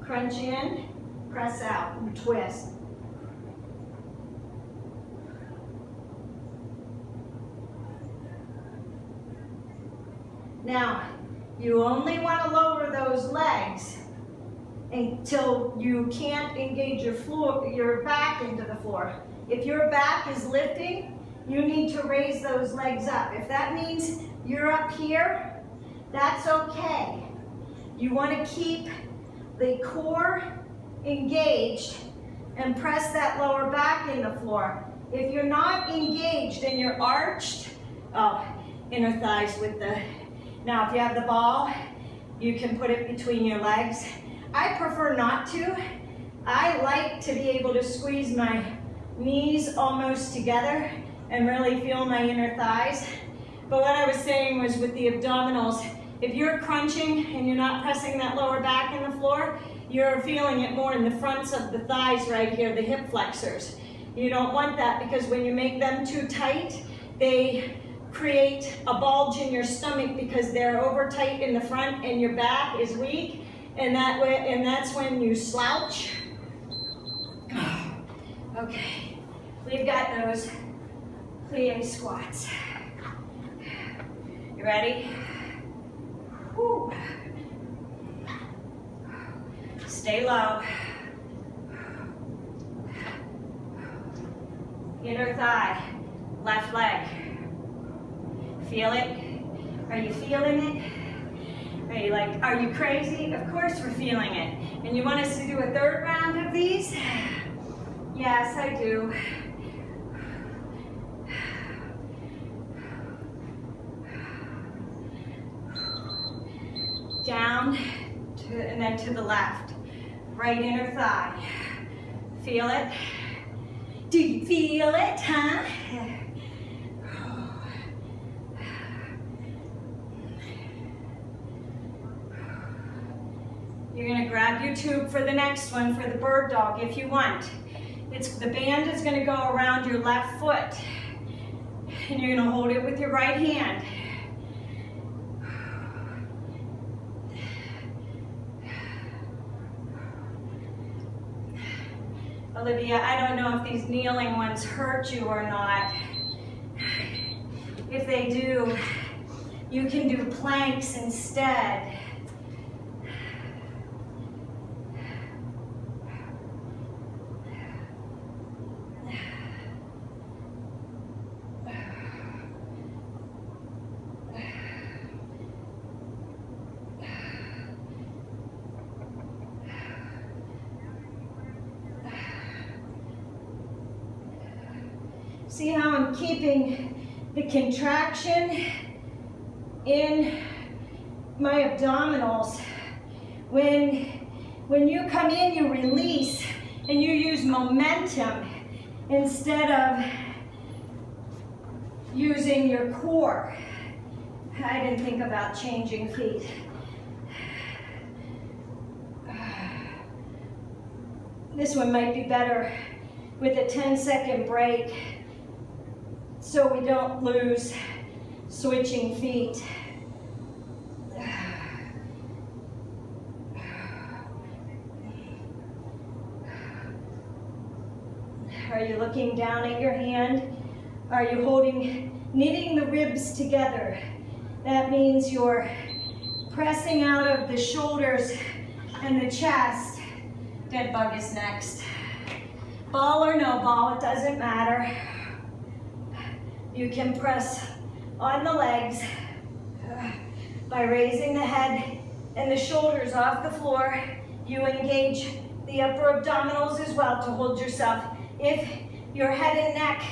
Crunch in, press out, and twist. Now, you only want to lower those legs until you can't engage your back into the floor. If your back is lifting, you need to raise those legs up. If that means you're up here, that's okay. You want to keep the core engaged and press that lower back in the floor. If you're not engaged and you're arched, inner thighs with the, now if you have the ball, you can put it between your legs. I prefer not to. I like to be able to squeeze my knees almost together and really feel my inner thighs. But what I was saying was with the abdominals, if you're crunching and you're not pressing that lower back in the floor, you're feeling it more in the fronts of the thighs right here, the hip flexors. You don't want that because when you make them too tight, they create a bulge in your stomach because they're over tight in the front and your back is weak. And that's when you slouch. Okay, we've got those plie squats. You ready? Woo. Stay low. Inner thigh, left leg. Feel it? Are you feeling it? Are you crazy? Of course we're feeling it. And you want us to do a third round of these? Yes, I do. Down, and then to the left. Right inner thigh. Feel it? Do you feel it, huh? You're gonna grab your tube for the next one, for the bird dog, if you want. The band is gonna go around your left foot, and you're gonna hold it with your right hand. Olivia, I don't know if these kneeling ones hurt you or not. If they do, you can do planks instead. See how I'm keeping the contraction in my abdominals. When you come in, you release and you use momentum instead of using your core. I didn't think about changing feet. This one might be better with a 10-second break, so we don't lose switching feet. Are you looking down at your hand? Are you knitting the ribs together? That means you're Pressing out of the shoulders and the chest. Dead bug is next. Ball or no ball, it doesn't matter. You can press on the legs by raising the head and the shoulders off the floor. You engage the upper abdominals as well to hold yourself. If your head and neck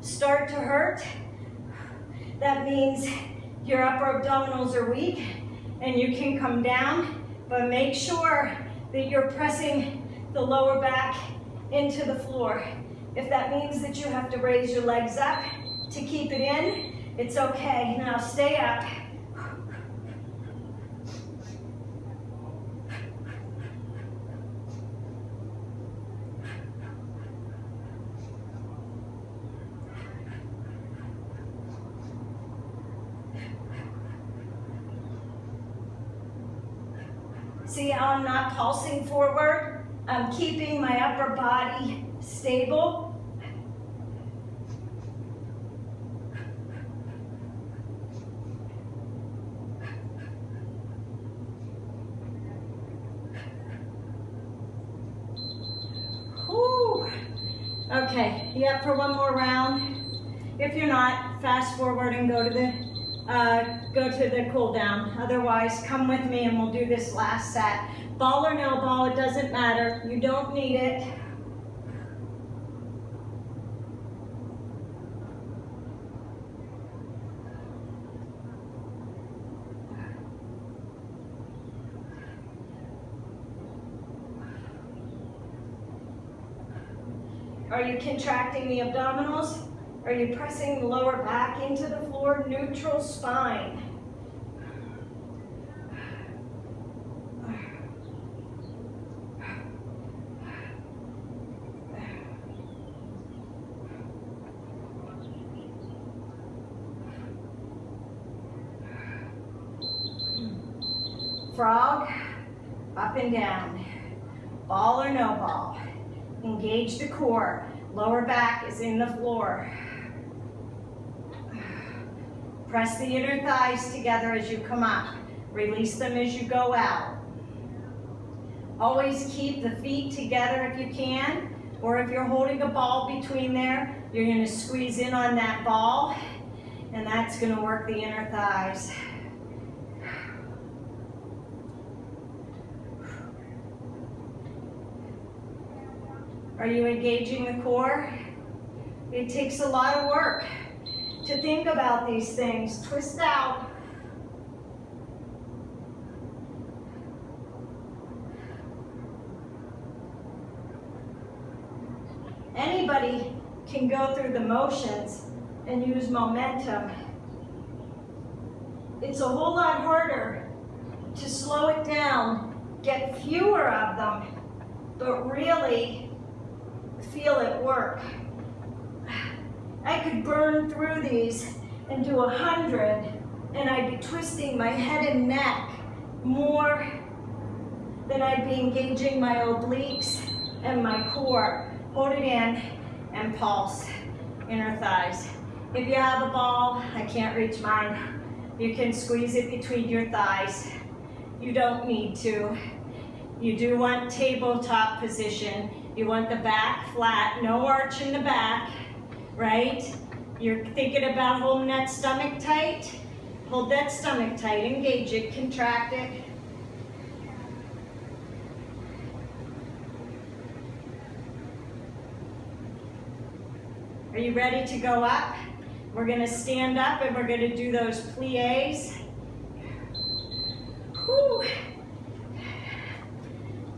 start to hurt, that means your upper abdominals are weak and you can come down, but make sure that you're pressing the lower back into the floor. If that means that you have to raise your legs up to keep it in, it's okay. Now stay up. See how I'm not pulsing forward? I'm keeping my upper body stable. Whew. Okay, you up for one more round? If you're not, fast forward and go to the cool down. Otherwise, come with me and we'll do this last set. Ball or no ball, it doesn't matter. You don't need it. Are you contracting the abdominals? Are you pressing the lower back into the floor? Neutral spine. Frog, up and down. Ball or no ball. Engage the core. Lower back is in the floor. Press the inner thighs together as you come up. Release them as you go out. Always keep the feet together if you can, or if you're holding a ball between there, you're going to squeeze in on that ball, and that's going to work the inner thighs. Are you engaging the core? It takes a lot of work to think about these things. Twist out. Anybody can go through the motions and use momentum. It's a whole lot harder to slow it down, get fewer of them, but really feel it work. I could burn through these and do 100, and I'd be twisting my head and neck more than I'd be engaging my obliques and my core. Hold it in and pulse, inner thighs. If you have a ball, I can't reach mine, you can squeeze it between your thighs. You don't need to. You do want tabletop position. You want the back flat, no arch in the back, right? You're thinking about holding that stomach tight? Hold that stomach tight, engage it, contract it. Are you ready to go up? We're gonna stand up and we're gonna do those plies. Whew.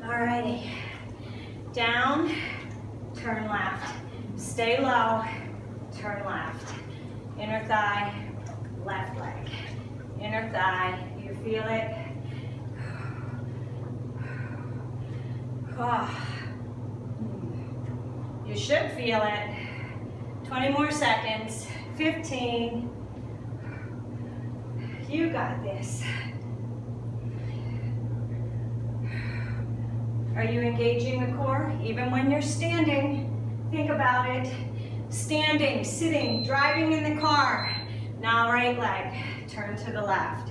Alrighty. Down, turn left. Stay low, turn left. Inner thigh, left leg. Inner thigh, you feel it? Oh. You should feel it. 20 more seconds, 15. You got this. Are you engaging the core? Even when you're standing, think about it. Standing, sitting, driving in the car. Now right leg, turn to the left.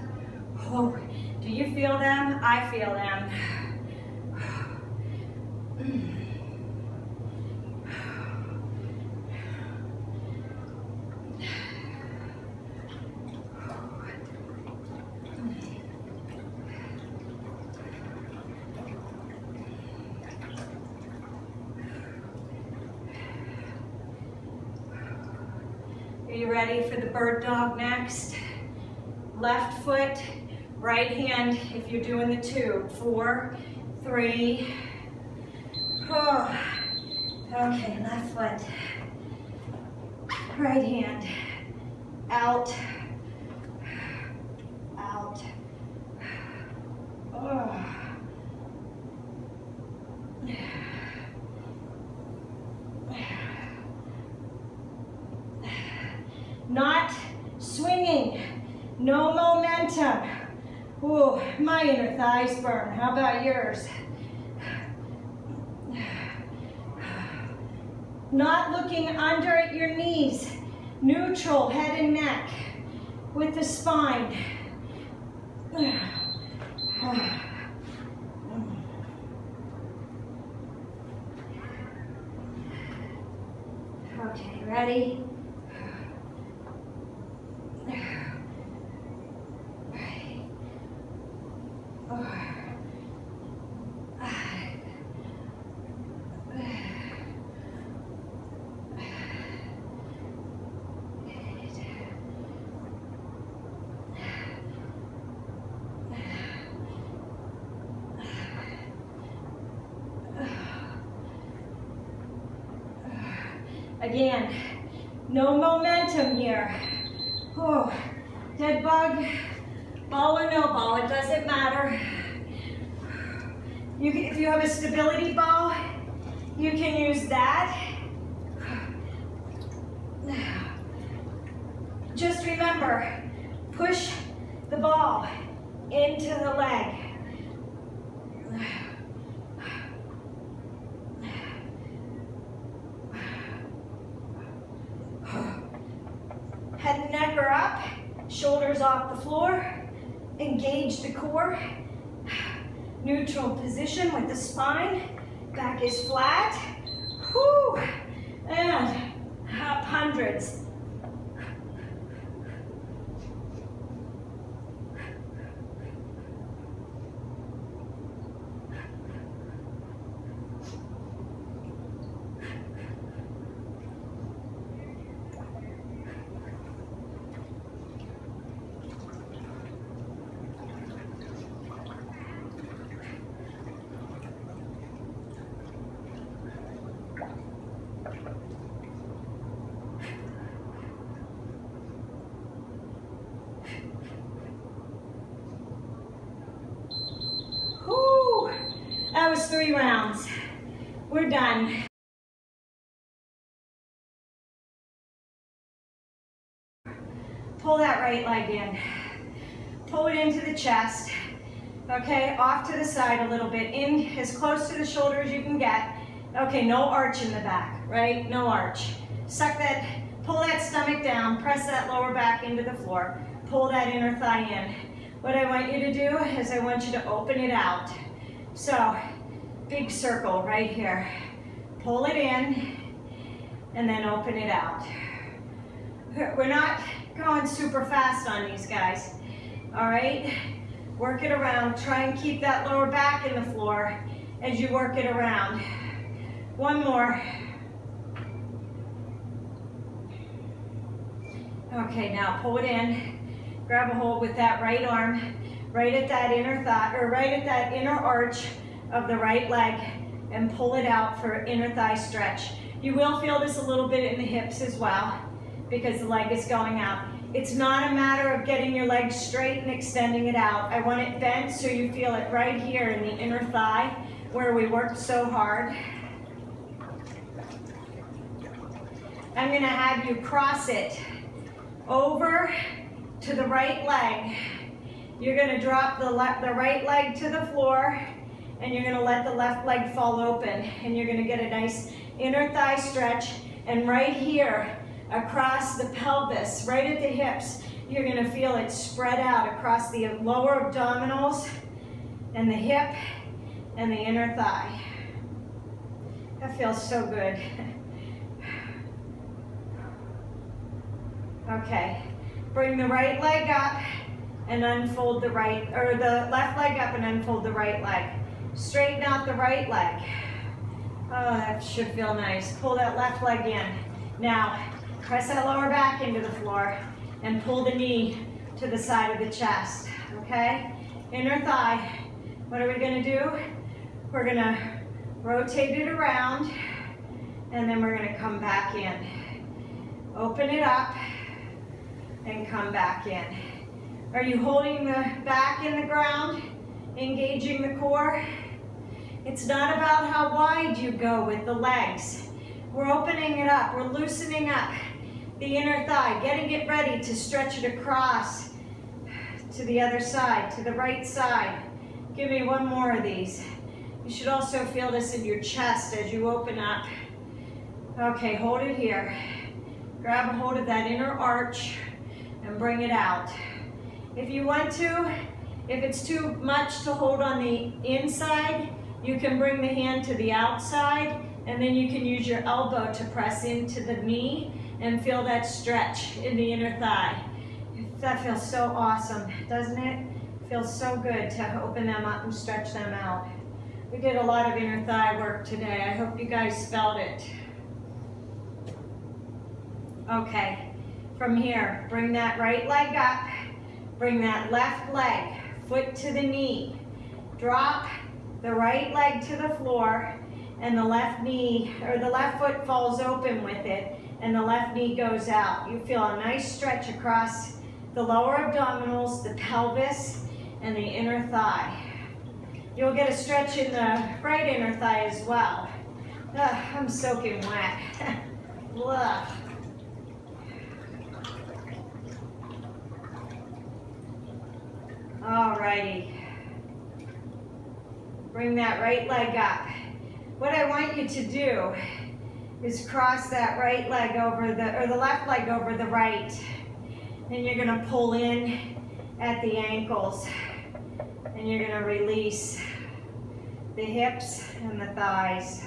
Oh, Do you feel them? I feel them. Are you ready for the bird dog next? Left foot, right hand if you're doing the tube. 4, 3, oh. Okay, left foot, right hand, out, out, oh. Not swinging, no momentum. Ooh, my inner thighs burn. How about yours? Not looking under at your knees. Neutral, head and neck with the spine. Okay, ready? Again, no momentum here. Oh, dead bug, ball or no ball, it doesn't matter. You can, if you have a stability ball, you can use that. Just remember, push the ball into the leg. Head and neck are up, shoulders off the floor, engage the core. Neutral position with the spine, back is flat. Whew. And up hundreds. That was 3 rounds. We're done. Pull that right leg in. Pull it into the chest. Okay, off to the side a little bit. In as close to the shoulder as you can get. Okay, no arch in the back, right? No arch. Suck that, pull that stomach down, press that lower back into the floor. Pull that inner thigh in. What I want you to do is I want you to open it out. So, big circle right here. Pull it in, and then open it out. We're not going super fast on these guys, all right? Work it around. Try and keep that lower back in the floor as you work it around. One more. Okay, now pull it in. Grab a hold with that right arm, right at that inner thigh, or right at that inner arch of the right leg, and pull it out for inner thigh stretch. You will feel this a little bit in the hips as well, because the leg is going out. It's not a matter of getting your leg straight and extending it out. I want it bent so you feel it right here in the inner thigh, where we worked so hard. I'm gonna have you cross it over to the right leg. You're gonna drop the right leg to the floor, and you're gonna let the left leg fall open, and you're gonna get a nice inner thigh stretch. And right here, across the pelvis, right at the hips, you're gonna feel it spread out across the lower abdominals and the hip and the inner thigh. That feels so good. Okay, bring the right leg up and unfold the right, or the left leg up and unfold the right leg. Straighten out the right leg. Oh, that should feel nice. Pull that left leg in. Now, press that lower back into the floor and pull the knee to the side of the chest, okay? Inner thigh. What are we gonna do? We're gonna rotate it around, and then we're gonna come back in. Open it up and come back in. Are you holding the back in the ground, engaging the core? It's not about how wide you go with the legs. We're opening it up, we're loosening up the inner thigh, getting it ready to stretch it across to the other side, to the right side. Give me one more of these. You should also feel this in your chest as you open up. Okay, hold it here. Grab a hold of that inner arch and bring it out. If you want to, if it's too much to hold on the inside, you can bring the hand to the outside, and then you can use your elbow to press into the knee and feel that stretch in the inner thigh. That feels so awesome, doesn't it? Feels so good to open them up and stretch them out. We did a lot of inner thigh work today. I hope you guys felt it. Okay, from here, bring that right leg up, bring that left leg, foot to the knee, drop the right leg to the floor, and the left knee, or the left foot falls open with it, and the left knee goes out. You feel a nice stretch across the lower abdominals, the pelvis, and the inner thigh. You'll get a stretch in the right inner thigh as well. Ugh, I'm soaking wet. Ugh. Alrighty. Bring that right leg up. What I want you to do is cross that right leg over the left leg over the right. And you're gonna pull in at the ankles. And you're gonna release the hips and the thighs.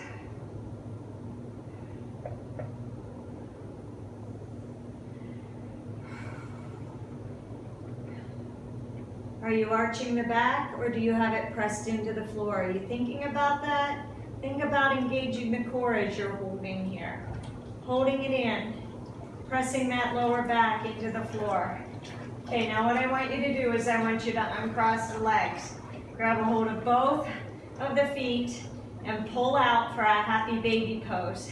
Are you arching the back, or do you have it pressed into the floor? Are you thinking about that? Think about engaging the core as you're holding here. Holding it in, pressing that lower back into the floor. Okay, now what I want you to do is I want you to uncross the legs. Grab a hold of both of the feet and pull out for a happy baby pose.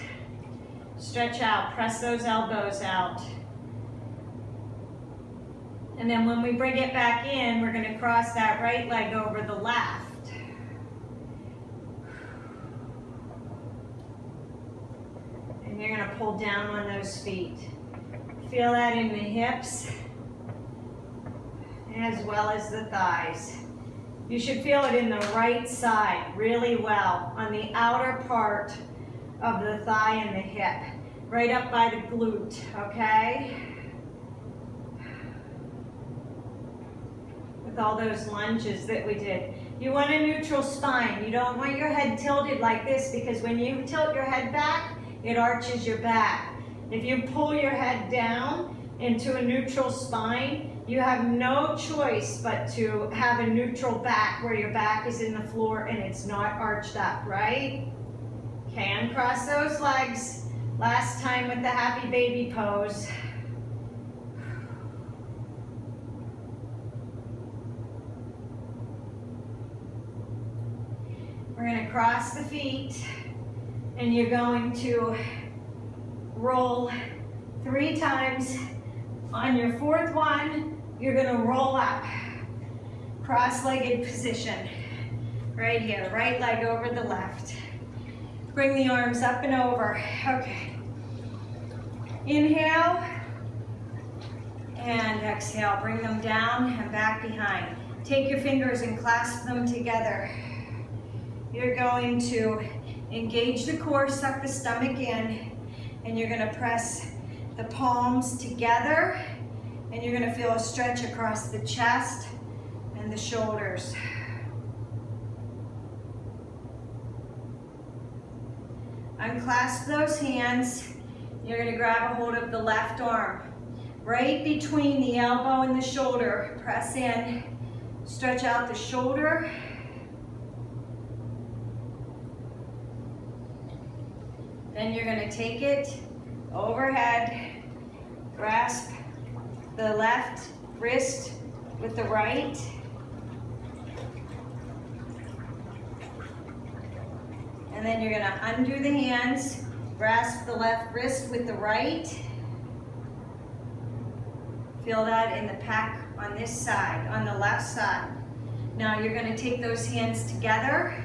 Stretch out, press those elbows out. And then when we bring it back in, we're going to cross that right leg over the left. And you're going to pull down on those feet. Feel that in the hips as well as the thighs. You should feel it in the right side really well, on the outer part of the thigh and the hip, right up by the glute, okay? With all those lunges that we did. You want a neutral spine. You don't want your head tilted like this, because when you tilt your head back, it arches your back. If you pull your head down into a neutral spine, you have no choice but to have a neutral back where your back is in the floor and it's not arched up, right? Okay, uncross those legs. Last time with the happy baby pose. We're going to cross the feet, and you're going to roll 3 times. On your 4th one, you're going to roll up. Cross-legged position. Right here, right leg over the left. Bring the arms up and over. Okay. Inhale and exhale. Bring them down and back behind. Take your fingers and clasp them together. You're going to engage the core, suck the stomach in, and you're going to press the palms together And you're gonna feel a stretch across the chest and the shoulders. Unclasp those hands. You're gonna grab a hold of the left arm. Right between the elbow and the shoulder. Press in, stretch out the shoulder. Then you're gonna take it overhead, grasp the left wrist with the right. And then you're gonna undo the hands, grasp the left wrist with the right. Feel that in the pec on this side, on the left side. Now you're gonna take those hands together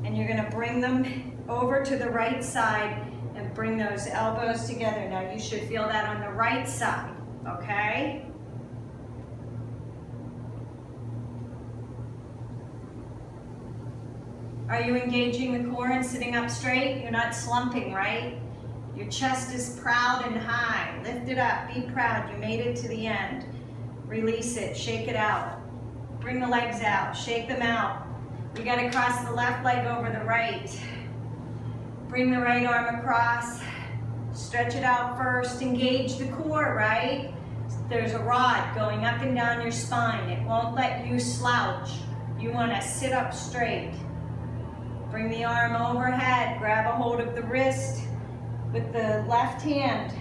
and you're gonna bring them over to the right side and bring those elbows together. Now you should feel that on the right side, okay? Are you engaging the core and sitting up straight? You're not slumping, right? Your chest is proud and high. Lift it up, be proud. You made it to the end. Release it, shake it out. Bring the legs out, shake them out. You gotta cross the left leg over the right. Bring the right arm across. Stretch it out first. Engage the core, right? There's a rod going up and down your spine. It won't let you slouch. You wanna sit up straight. Bring the arm overhead. Grab a hold of the wrist with the left hand.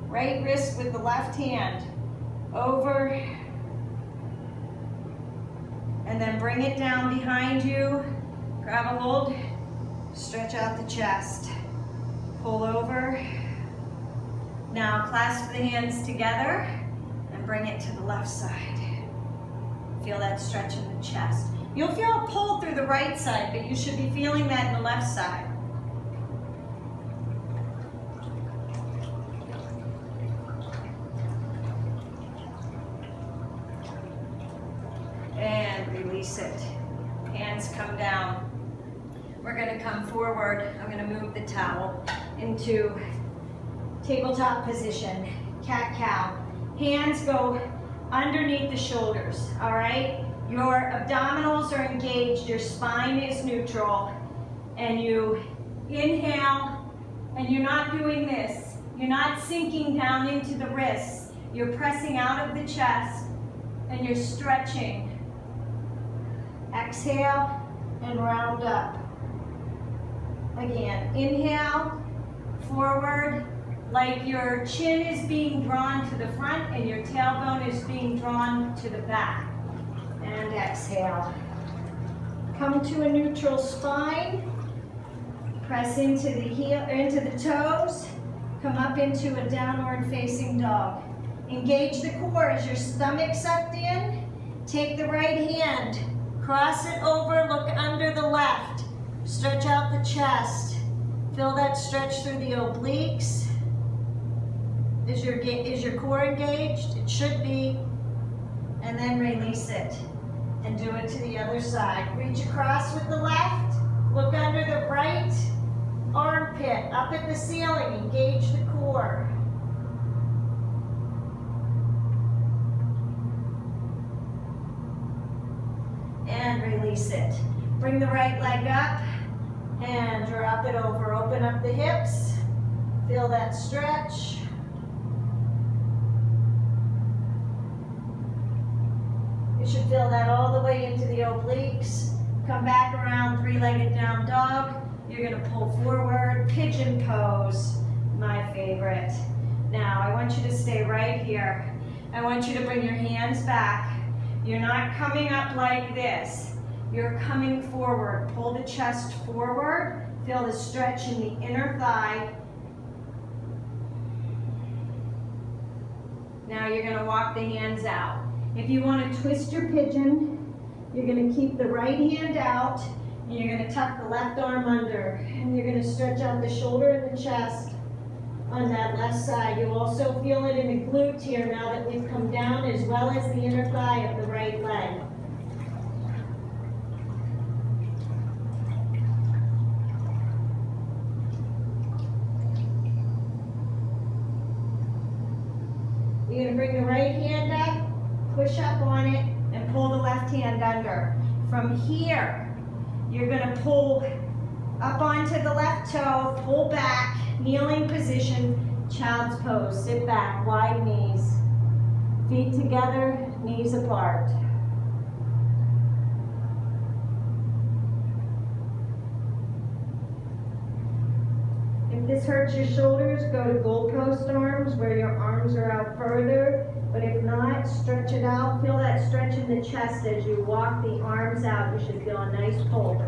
Right wrist with the left hand. Over. And then bring it down behind you. Grab a hold. Stretch out the chest. Pull over. Now clasp the hands together and bring it to the left side. Feel that stretch in the chest. You'll feel a pull through the right side, but you should be feeling that in the left side. And release it. Hands come down. We're gonna come forward. I'm gonna move the towel into tabletop position, cat-cow. Hands go underneath the shoulders, all right? Your abdominals are engaged, your spine is neutral, and you inhale, and you're not doing this. You're not sinking down into the wrists. You're pressing out of the chest, and you're stretching. Exhale, and round up. Again, inhale, forward, like your chin is being drawn to the front and your tailbone is being drawn to the back. And exhale. Come to a neutral spine. Press into the heel, into the toes. Come up into a downward facing dog. Engage the core as your stomach sucked in. Take the right hand, cross it over, look under the left. Stretch out the chest. Feel that stretch through the obliques. Is your core engaged? It should be. And then release it. And do it to the other side. Reach across with the left. Look under the right armpit. Up at the ceiling. Engage the core. And release it. Bring the right leg up. And drop it over. Open up the hips. Feel that stretch. You should feel that all the way into the obliques. Come back around, three-legged down dog. You're gonna pull forward, pigeon pose, my favorite. Now, I want you to stay right here. I want you to bring your hands back. You're not coming up like this. You're coming forward. Pull the chest forward. Feel the stretch in the inner thigh. Now you're gonna walk the hands out. If you want to twist your pigeon, you're going to keep the right hand out and you're going to tuck the left arm under. And you're going to stretch out the shoulder and the chest on that left side. You'll also feel it in the glute here now that we've come down, as well as the inner thigh of the right leg. You're going to bring the right hand push up on it and pull the left hand under. From here, you're gonna pull up onto the left toe, pull back, kneeling position, child's pose. Sit back, wide knees. Feet together, knees apart. If this hurts your shoulders, go to goalpost arms where your arms are out further. But if not, stretch it out. Feel that stretch in the chest as you walk the arms out. You should feel a nice pull.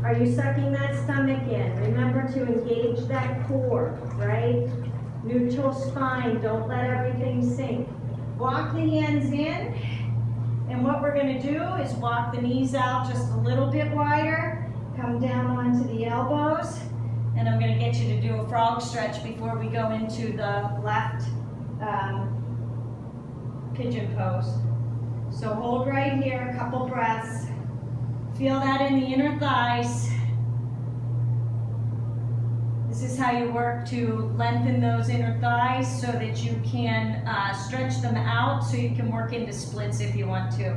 Are you sucking that stomach in? Remember to engage that core, right? Neutral spine, don't let everything sink. Walk the hands in, and what we're gonna do is walk the knees out just a little bit wider, come down onto the elbows, and I'm gonna get you to do a frog stretch before we go into the left pigeon pose. So hold right here, a couple breaths. Feel that in the inner thighs. This is how you work to lengthen those inner thighs so that you can stretch them out so you can work into splits if you want to.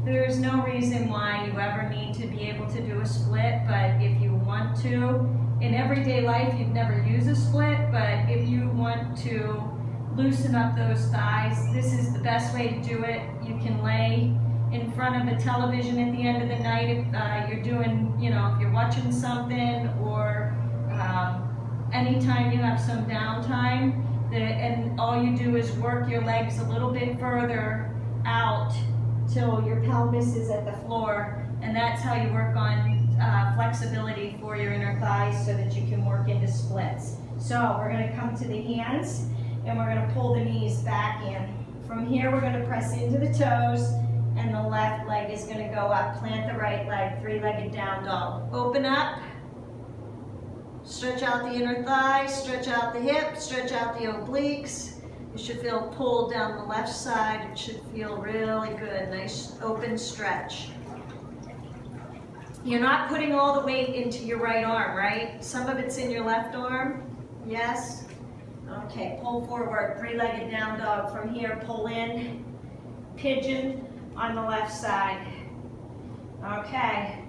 There's no reason why you ever need to be able to do a split, but if you want to, in everyday life you'd never use a split, but if you want to loosen up those thighs, this is the best way to do it. You can lay in front of the television at the end of the night if you're doing, you know, if you're watching something, or anytime you have some downtime, and all you do is work your legs a little bit further out till your pelvis is at the floor, and that's how you work on flexibility for your inner thighs so that you can work into splits. So we're going to come to the hands, and we're going to pull the knees back in. From here, we're going to press into the toes, and the left leg is going to go up. Plant the right leg, three-legged down dog. Open up. Stretch out the inner thighs, stretch out the hips, stretch out the obliques. You should feel pulled down the left side. It should feel really good. Nice open stretch. You're not putting all the weight into your right arm, right? Some of it's in your left arm. Yes? Okay, pull forward, three-legged down dog. From here, pull in, pigeon on the left side. Okay.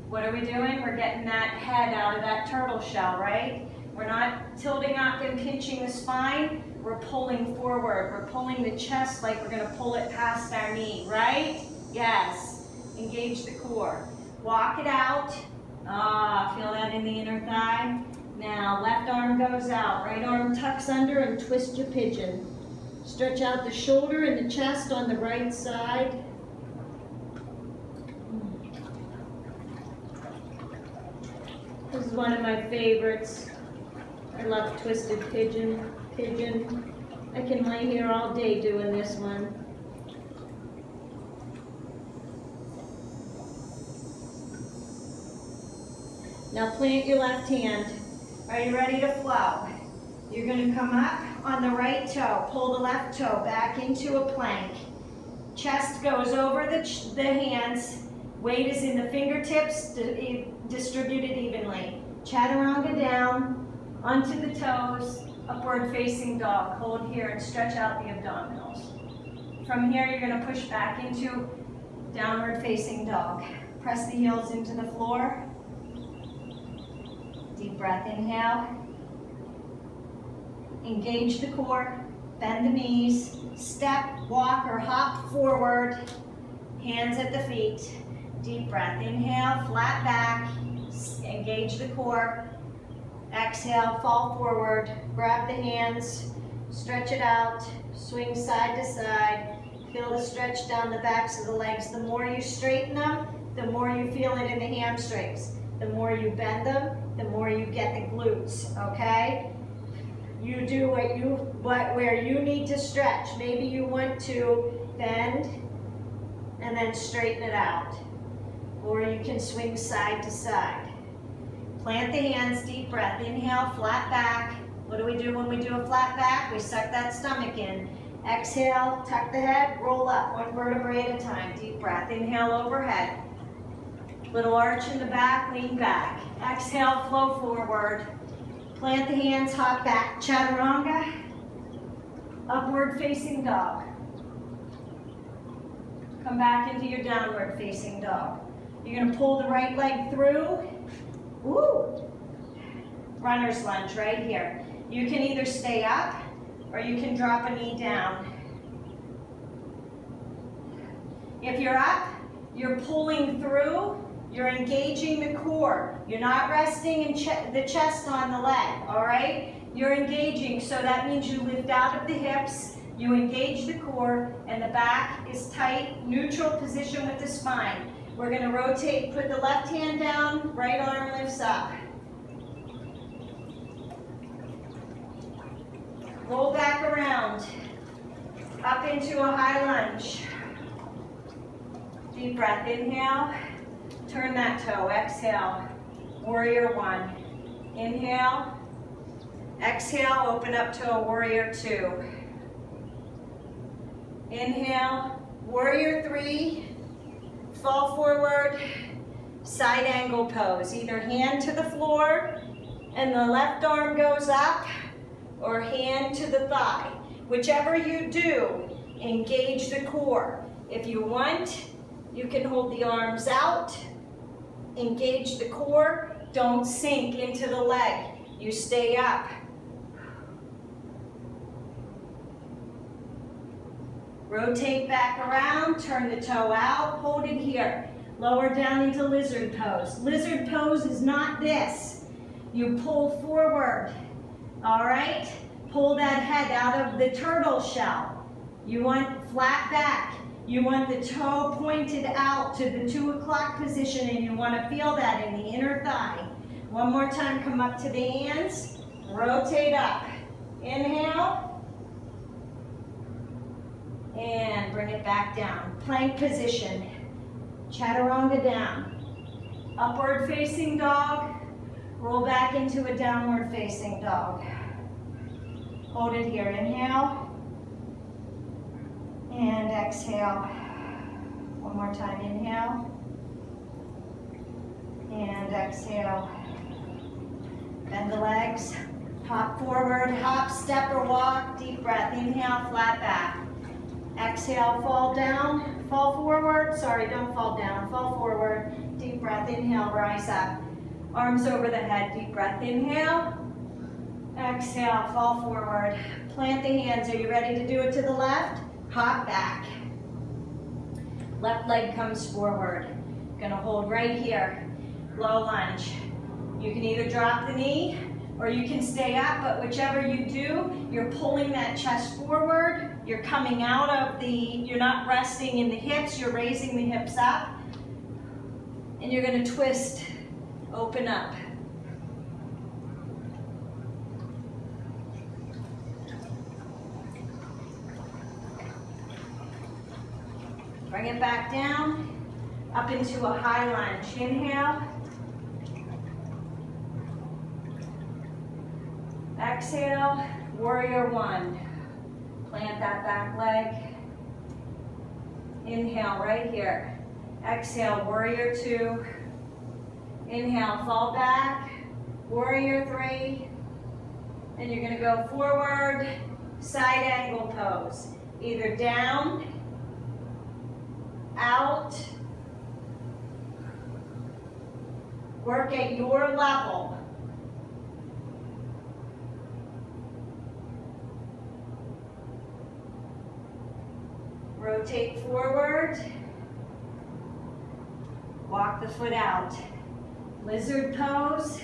What are we doing? We're getting that head out of that turtle shell, right? We're not tilting up and pinching the spine. We're pulling forward. We're pulling the chest like we're going to pull it past our knee, right? Yes. Engage the core. Walk it out. Feel that in the inner thigh. Now, left arm goes out. Right arm tucks under and twist your pigeon. Stretch out the shoulder and the chest on the right side. This is one of my favorites. I love twisted pigeon. I can lay here all day doing this one. Now plant your left hand. Are you ready to flow? You're going to come up on the right toe. Pull the left toe back into a plank. Chest goes over the hands. Weight is in the fingertips, distributed evenly. Chaturanga down, onto the toes, upward facing dog. Hold here and stretch out the abdominals. From here, you're going to push back into downward facing dog. Press the heels into the floor. Deep breath, inhale. Engage the core, bend the knees, step, walk, or hop forward. Hands at the feet. Deep breath, inhale, flat back, engage the core. Exhale, fall forward, grab the hands, stretch it out, swing side to side. Feel the stretch down the backs of the legs. The more you straighten them, the more you feel it in the hamstrings. The more you bend them, the more you get the glutes, okay? You do where you need to stretch. Maybe you want to bend and then straighten it out. Or you can swing side to side. Plant the hands, deep breath. Inhale, flat back. What do we do when we do a flat back? We suck that stomach in. Exhale, tuck the head, roll up, one vertebrae at a time. Deep breath. Inhale, overhead. Little arch in the back, lean back. Exhale, flow forward. Plant the hands, hop back. Chaturanga. Upward facing dog. Come back into your downward facing dog. You're gonna pull the right leg through. Woo! Runner's lunge right here. You can either stay up or you can drop a knee down. If you're up, you're pulling through, you're engaging the core. You're not resting in the chest on the leg, all right? You're engaging, so that means you lift out of the hips, you engage the core, and the back is tight, neutral position with the spine. We're gonna rotate, put the left hand down, right arm lifts up. Roll back around, up into a high lunge. Deep breath, inhale, turn that toe, exhale, warrior one. Inhale, exhale, open up to a warrior two. Inhale, warrior three, fall forward, side angle pose. Either hand to the floor and the left arm goes up, or hand to the thigh. Whichever you do, engage the core. If you want, you can hold the arms out, engage the core, don't sink into the leg. You stay up. Rotate back around, turn the toe out, hold it here. Lower down into lizard pose. Lizard pose is not this. You pull forward, all right? Pull that head out of the turtle shell. You want flat back. You want the toe pointed out to the 2 o'clock position, and you want to feel that in the inner thigh. One more time, come up to the hands, rotate up. Inhale, and bring it back down. Plank position, chaturanga down. Upward facing dog, roll back into a downward facing dog. Hold it here, inhale, and exhale. One more time, inhale, and exhale. Bend the legs, hop forward, hop, step, or walk. Deep breath, inhale, flat back. Exhale, fall down, fall forward. Sorry, don't fall down, fall forward. Deep breath, inhale, rise up. Arms over the head, deep breath, inhale. Exhale, fall forward. Plant the hands. Are you ready to do it to the left? Hop back. Left leg comes forward. Gonna hold right here. Low lunge. You can either drop the knee or you can stay up, but whichever you do, you're pulling that chest forward. You're coming out of you're not resting in the hips, you're raising the hips up. And you're gonna twist, open up. Bring it back down, up into a high lunge. Inhale. Exhale, warrior one. Plant that back leg. Inhale right here. Exhale, warrior two. Inhale, fall back. Warrior three. And you're gonna go forward, side angle pose. Either down, out, work at your level. Rotate forward, walk the foot out. Lizard pose.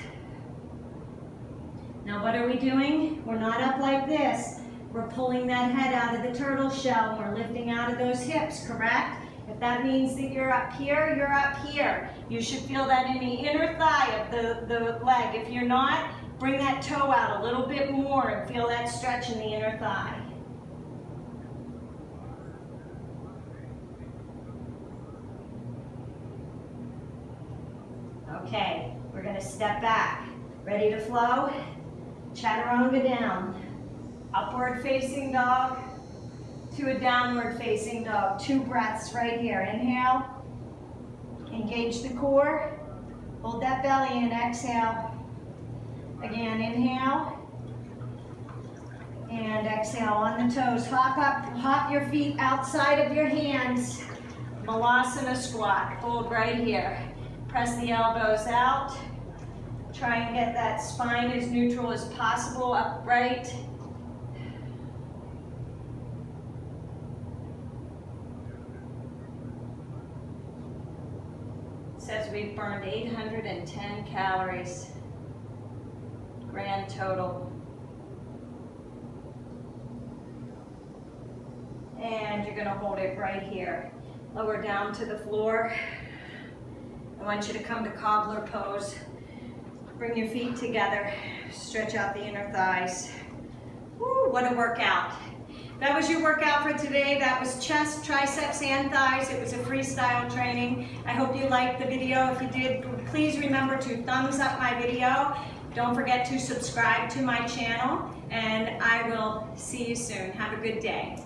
Now what are we doing? We're not up like this. We're pulling that head out of the turtle shell and we're lifting out of those hips, correct? If that means that you're up here, you're up here. You should feel that in the inner thigh of the leg. If you're not, bring that toe out a little bit more and feel that stretch in the inner thigh. Okay, we're gonna step back. Ready to flow? Chaturanga down. Upward facing dog to a downward facing dog. 2 breaths right here. Inhale, engage the core, hold that belly in, exhale. Again, inhale, and exhale on the toes. Hop up, hop your feet outside of your hands. Malasana squat, hold right here. Press the elbows out. Try and get that spine as neutral as possible, upright. It says we've burned 810 calories, grand total. And you're gonna hold it right here. Lower down to the floor. I want you to come to cobbler pose. Bring your feet together. Stretch out the inner thighs. Woo, what a workout. That was your workout for today. That was chest, triceps, and thighs. It was a freestyle training. I hope you liked the video. If you did, please remember to thumbs up my video. Don't forget to subscribe to my channel, and I will see you soon. Have a good day.